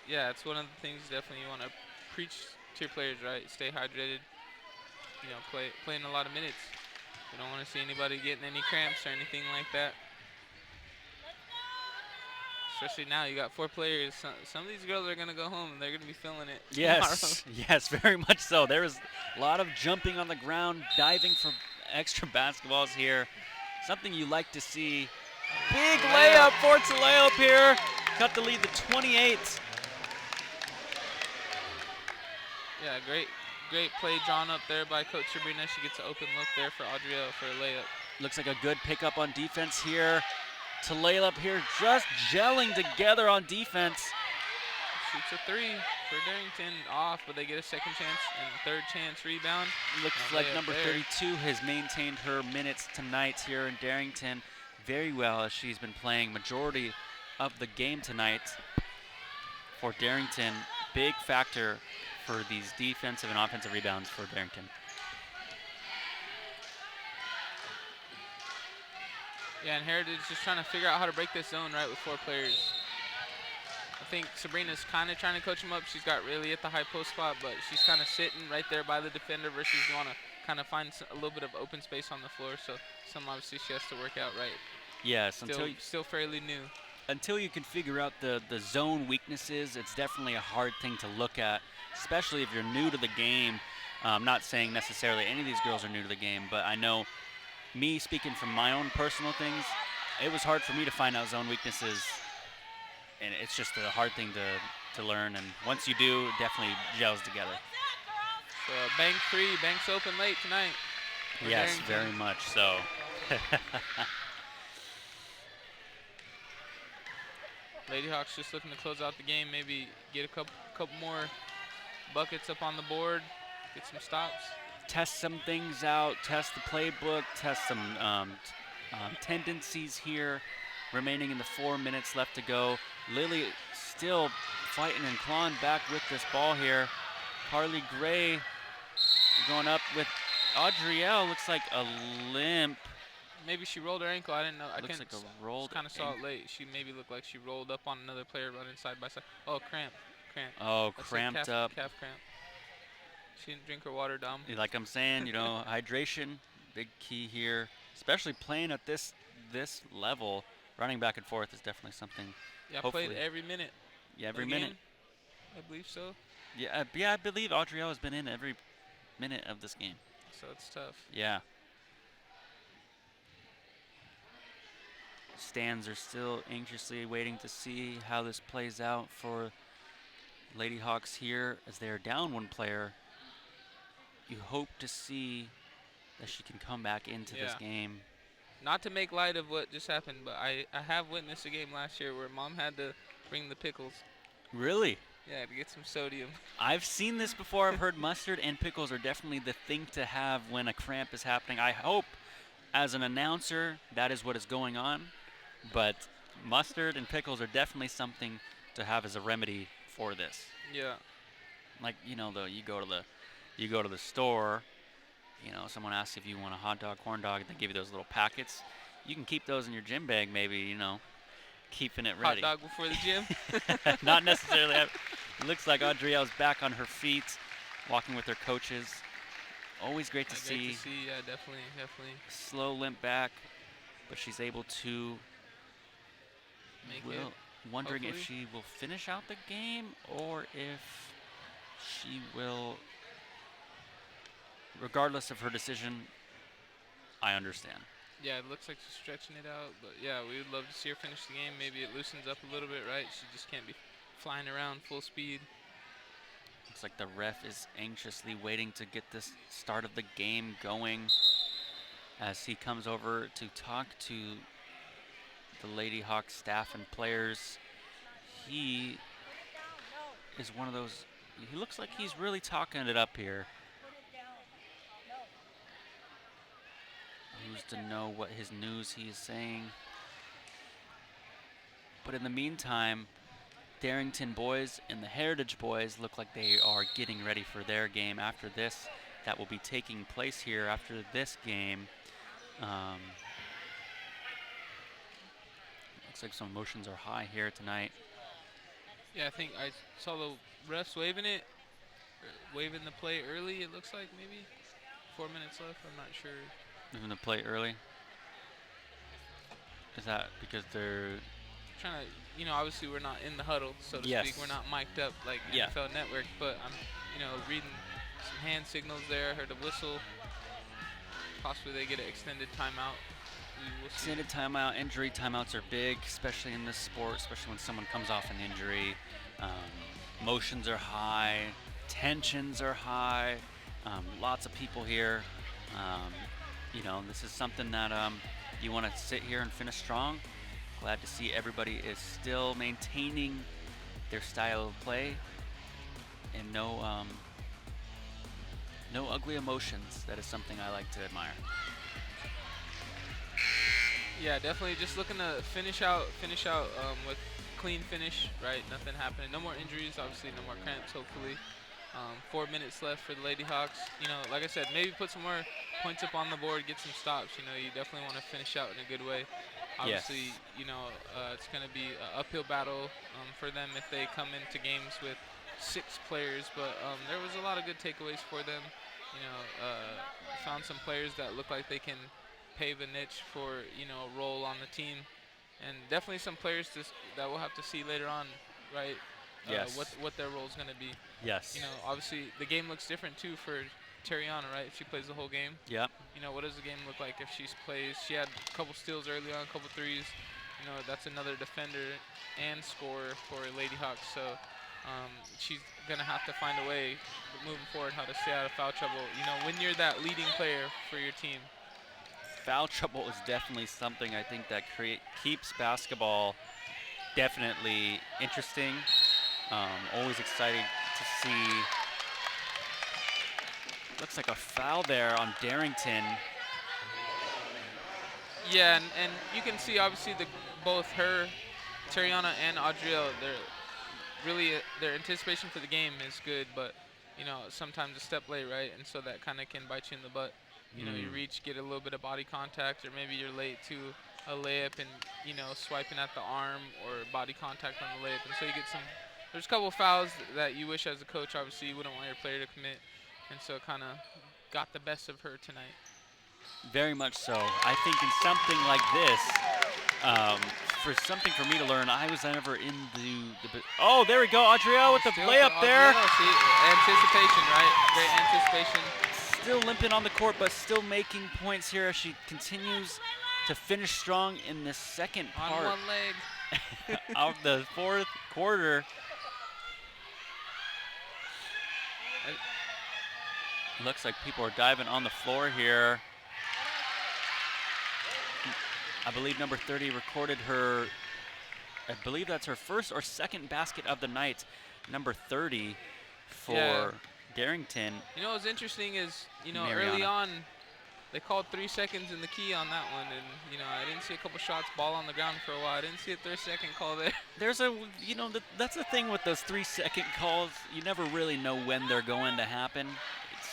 Yeah, it's one of the things definitely you want to preach to your players, right? Stay hydrated, playing a lot of minutes. We don't want to see anybody getting any cramps or anything like that. Especially now, you got 4 players. Some of these girls are going to go home, and they're going to be feeling it Yes, yes, very much so. There is a lot of jumping on the ground, diving for extra basketballs here. Something you like to see. Big layup for Tulalip here. Cut the lead to 28. Yeah, great play drawn up there by Coach Sabrina. She gets an open look there for Adrielle for a layup. Looks like a good pickup on defense here. Tulalip here just gelling together on defense. Shoots a 3 for Darrington, off, but they get a second chance and third chance rebound. Looks like number 32 has maintained her minutes tonight here in Darrington very well, as she's been playing majority of the game tonight. For Darrington, big factor for these defensive and offensive rebounds for Darrington. Yeah, and Heritage just trying to figure out how to break this zone, right, with 4 players. I think Sabrina's kind of trying to coach him up. She's got really at the high post spot, but she's kind of sitting right there by the defender versus you want to kind of find a little bit of open space on the floor. So some obviously she has to work out right. Yes, still fairly new. Until you can figure out the zone weaknesses, it's definitely a hard thing to look at, especially if you're new to the game. I'm not saying necessarily any of these girls are new to the game, but I know me speaking from my own personal things, it was hard for me to find out zone weaknesses, and it's just a hard thing to learn, and once you do, it definitely gels together. So bank free, banks open late tonight. Yes, very much so. Lady Hawks just looking to close out the game, maybe get a couple more buckets up on the board, get some stops. Test some things out, test the playbook, test some tendencies here. Remaining in the 4 minutes left to go. Lily still fighting and clawing back with this ball here. Carly Gray going up with Adrielle. Looks like a limp. Maybe she rolled her ankle. I didn't know. Looks like a rolled kind of saw it late. She maybe looked like she rolled up on another player running side by side. Oh, cramp. Oh, That's cramped up. Calf cramp. She didn't drink her water, Dom. Like I'm saying, hydration, big key here. Especially playing at this level, running back and forth is definitely something. Yeah, I played every minute. Yeah, every minute. I believe so. Yeah, I believe Adrielle has been in every minute of this game. So it's tough. Yeah. Stands are still anxiously waiting to see how this plays out for Lady Hawks here as they are down 1 player. You hope to see that she can come back into this game. Not to make light of what just happened, but I have witnessed a game last year where Mom had to bring the pickles. Really? Yeah, to get some sodium. I've seen this before. I've heard mustard and pickles are definitely the thing to have when a cramp is happening. I hope, as an announcer, that is what is going on. But mustard and pickles are definitely something to have as a remedy for this. Yeah. Like, you go to the store, someone asks if you want a hot dog, corn dog, and they give you those little packets. You can keep those in your gym bag, maybe, you know, keeping it Hot ready. dog before the gym. Not necessarily. It looks like Adrielle's back on her feet, walking with her coaches. Always great to see. Great to see. Yeah, definitely, definitely. Slow limp back, but she's able to. Make it. Wondering if Hopefully. she will finish out the game or if she will. Regardless of her decision, I understand. Yeah, it looks like she's stretching it out, but yeah, we would love to see her finish the game. Maybe it loosens up a little bit, right? She just can't be flying around full speed. Looks like the ref is anxiously waiting to get this start of the game going as he comes over to talk to the Lady Hawks staff and players. He is one of those, he looks like he's really talking it up here. Who's to know what his news he is saying? But in the meantime, Darrington boys and the Heritage boys look like they are getting ready for their game after this. That will be taking place here after this game. Looks like some emotions are high here tonight. Yeah, I think I saw the refs waving it, waving the play early. It looks like maybe 4 minutes left. I'm not sure. Moving the play early. Is that because they're Trying to, you know, obviously we're not in the huddle, so to Yes. speak. We're not mic'd up like Yeah. NFL Network, but I'm, you know, reading some hand signals there. I heard a whistle. Possibly they get an extended timeout. We will see. extended timeout? Injury timeouts are big, especially in this sport, especially when someone comes off an injury. Emotions are high, tensions are high. Lots of people here. You know, this is something that you want to sit here and finish strong. Glad to see everybody is still maintaining their style of play and no ugly emotions. That is something I like to admire. Yeah, definitely just looking to finish out with clean finish, right? Nothing happening. No more injuries, obviously, no more cramps, hopefully. 4 minutes left for the Lady Hawks. You know, like I said, maybe put some more points up on the board, get some stops. You know, you definitely want to finish out in a good way. Obviously, Yes. you know, it's going to be an uphill battle for them if they come into games with 6 players. But there was a lot of good takeaways for them. You know, found some players that look like they can pave a niche for, you know, a role on the team. And definitely some players that we'll have to see later on, right? Yes. What their role is going to be. Yes. You know, obviously the game looks different too for Terriana, right? If she plays the whole game. Yep. You know, what does the game look like if she plays? She had a couple steals early on, a couple threes. You know, that's another defender and scorer for Lady Hawks. So she's going to have to find a way moving forward how to stay out of foul trouble. You know, when you're that leading player for your team. Foul trouble is definitely something I think that keeps basketball definitely interesting. Always excited to see. Looks like a foul there on Darrington. Yeah, and you can see obviously both her, Terriana, and Adrielle, their anticipation for the game is good, but you know, sometimes a step late, right? And so that kind of can bite you in the butt. You know, you reach, get a little bit of body contact, or maybe you're late to a layup and, you know, swiping at the arm or body contact on the layup. And so you get there's a couple of fouls that you wish as a coach, obviously, you wouldn't want your player to commit. And so it kind of got the best of her tonight. Very much so. I think in something like this, for something for me to learn, I was never in oh, there we go, Adrielle with the Still layup for there. Adrielle, see, anticipation, right? Great anticipation. Still limping on the court, but still making points here as she continues to finish strong in the second part On one leg. of the fourth quarter. Looks like people are diving on the floor here. I believe number 30 recorded her, I believe that's her first or second basket of the night, number 30 for Darrington. You know what's interesting is, you know, Mariana. early on, they called 3 seconds in the key on that one, and you know, I didn't see a couple shots, ball on the ground for a while. I didn't see a 3-second call there. There's you know, that's the thing with those 3-second calls. You never really know when they're going to happen.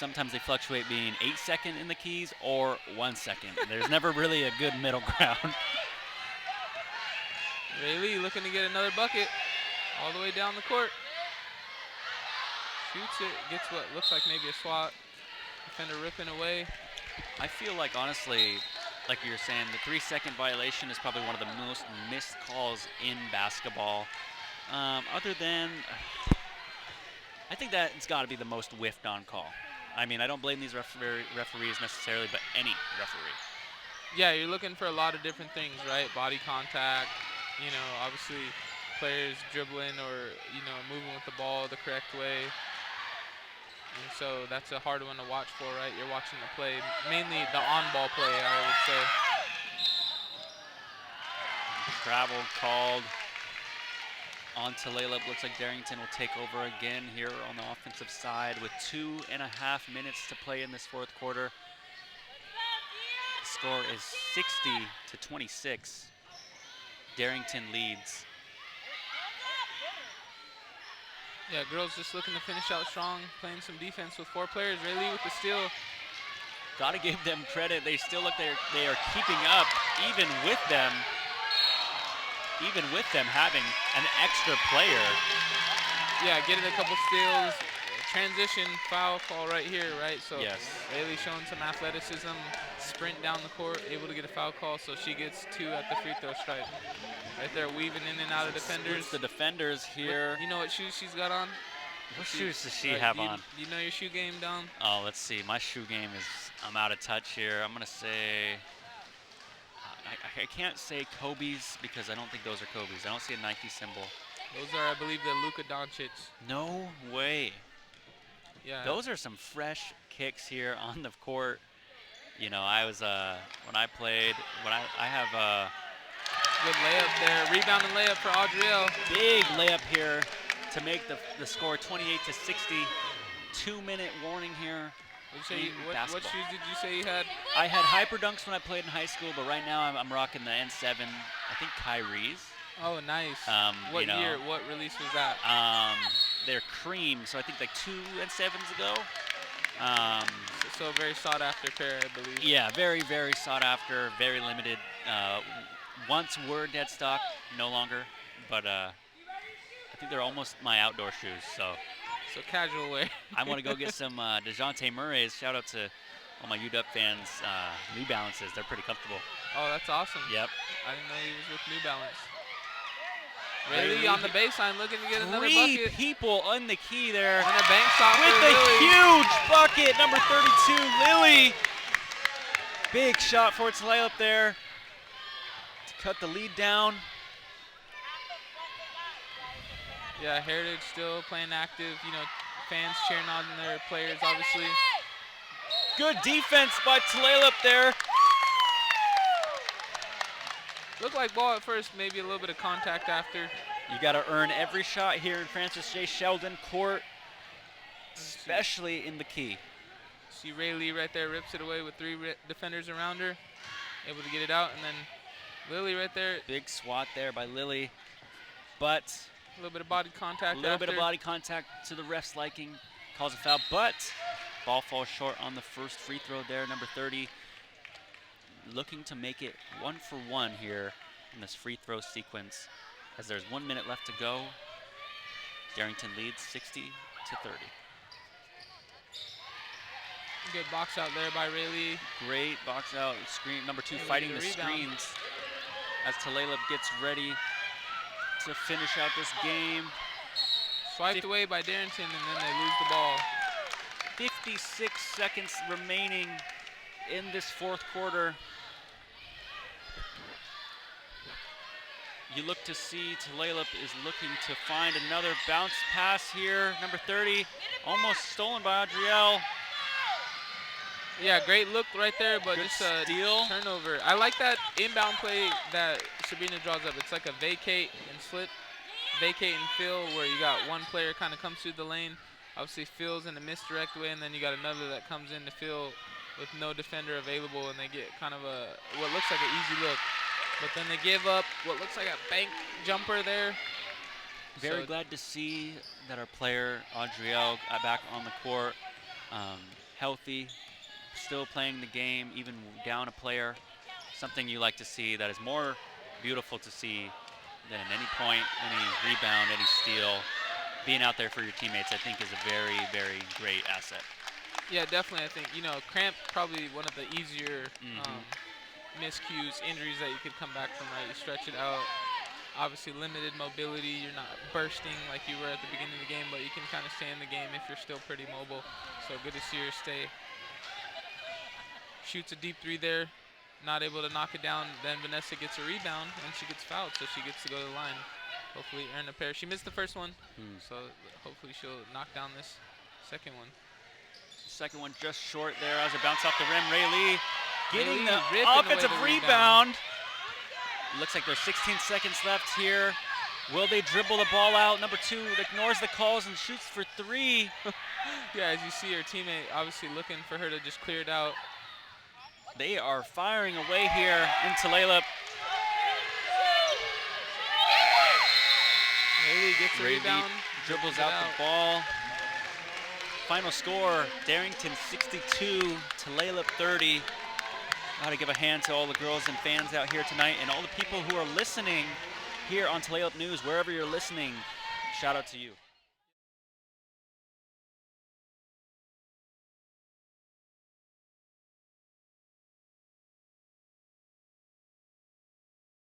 sometimes they fluctuate being 8 second in the keys or 1 second. There's never really a good middle ground. Rayleigh looking to get another bucket all the way down the court. Shoots it, gets what looks like maybe a swat. Defender ripping away. I feel like, honestly, like you were saying, the 3 second violation is probably one of the most missed calls in basketball. Other than, I think that it's got to be the most whiffed on call. I mean, I don't blame these referees necessarily, but any referee. Yeah, you're looking for a lot of different things, right? Body contact, you know, obviously players dribbling or, you know, moving with the ball the correct way. And so that's a hard one to watch for, right? You're watching the play, mainly the on-ball play, I would say. Travel called on to Layup. Looks like Darrington will take over again here on the offensive side with 2.5 minutes to play in this fourth quarter. The score is 60-26. Darrington leads. Yeah, girls just looking to finish out strong, playing some defense with 4 players. Rayleigh with the steal. Got to give them credit. They still look they are keeping up even with them having an extra player. Yeah, getting a couple steals. Transition foul call right here, right? So yes. Rayleigh showing some athleticism, sprint down the court, able to get a foul call, so she gets 2 at the free throw stripe. Right there, weaving in and out of defenders. The defenders here. You know what shoes she's got on? What shoes does she have on? Do you know your shoe game, Dom? Oh, let's see. My shoe game is, I'm out of touch here. I'm going to say, I can't say Kobe's because I don't think those are Kobe's. I don't see a Nike symbol. Those are, I believe, the Luka Doncic. No way. Yeah. Those are some fresh kicks here on the court. You know, I was, when I played, I have good layup there. Rebound and layup for Adrielle. Big layup here to make the score 28-60. 2-minute warning here. What shoes did you say you had? I had Hyper Dunks when I played in high school, but right now I'm rocking the N7, I think Kyrie's. Oh, nice. What year? What release was that? They're cream, so I think like 2 N7s ago. So a very sought after pair, I believe. Yeah, very, very sought after, very limited. Once were dead stock, no longer, but I think they're almost my outdoor shoes. So casual wear. I want to go get some DeJounte Murray's. Shout out to all my UW fans. New Balances, they're pretty comfortable. Oh, that's awesome. Yep. I didn't know he was with New Balance. Rayleigh on the baseline looking to get another bucket. 3 people on the key there. And a bank shot with for a Lily. Huge bucket, number 32, Lily. Big shot for its layup there to cut the lead down. Yeah, Heritage still playing active. You know, fans cheering on their players, obviously. Good defense by Tulalip there. Looked like ball at first, maybe a little bit of contact after. You got to earn every shot here in Francis J. Sheldon court, especially in the key. See Rayleigh right there, rips it away with 3 defenders around her. Able to get it out, and then Lily right there. Big swat there by Lily, but a little bit of body contact. A little bit of body contact to the ref's liking, calls a foul, but ball falls short on the first free throw there, number 30. Looking to make it 1 for 1 here in this free throw sequence as there's 1 minute left to go. Darrington leads 60-30. Good box out there by Rayleigh. Great box out, screen number 2 fighting the screens as Tulalip gets ready to finish out this game. Swiped away by Darrington, and then they lose the ball. 56 seconds remaining in this fourth quarter. You look to see Tulalip is looking to find another bounce pass here. Number 30, almost stolen by Adrielle. Yeah, great look right there, but good just a steal. Turnover. I like that inbound play that Sabrina draws up. It's like a vacate and slip, vacate and fill, where you got one player kind of comes through the lane, obviously fills in a misdirect way, and then you got another that comes in to fill with no defender available, and they get kind of what looks like an easy look. But then they give up what looks like a bank jumper there. Very glad to see that our player, Adrielle, back on the court. healthy, still playing the game, even down a player. Something you like to see that is more beautiful to see than any point, any rebound, any steal. Being out there for your teammates, I think, is a very, very great asset. Yeah, definitely. I think, cramp probably one of the easier miscues, injuries that you could come back from, right? You stretch it out. Obviously, limited mobility. You're not bursting like you were at the beginning of the game, but you can kind of stay in the game if you're still pretty mobile. So good to see her stay. Shoots a deep three there. Not able to knock it down. Then Vanessa gets a rebound, and she gets fouled, so she gets to go to the line. Hopefully earn a pair. She missed the first one, so hopefully she'll knock down this second one. Second one just short there as it bounced off the rim. Ray Lee getting Lee the ripping away offensive the rebound. Looks like there's 16 seconds left here. Will they dribble the ball out? Number 2 ignores the calls and shoots for 3. Yeah, as you see her teammate obviously looking for her to just clear it out. They are firing away here in Tulalip. Haley gets a rebound. Dribbles out the ball. Final score, Darrington 62, Tulalip 30. Got to give a hand to all the girls and fans out here tonight and all the people who are listening here on Tulalip News, wherever you're listening. Shout out to you.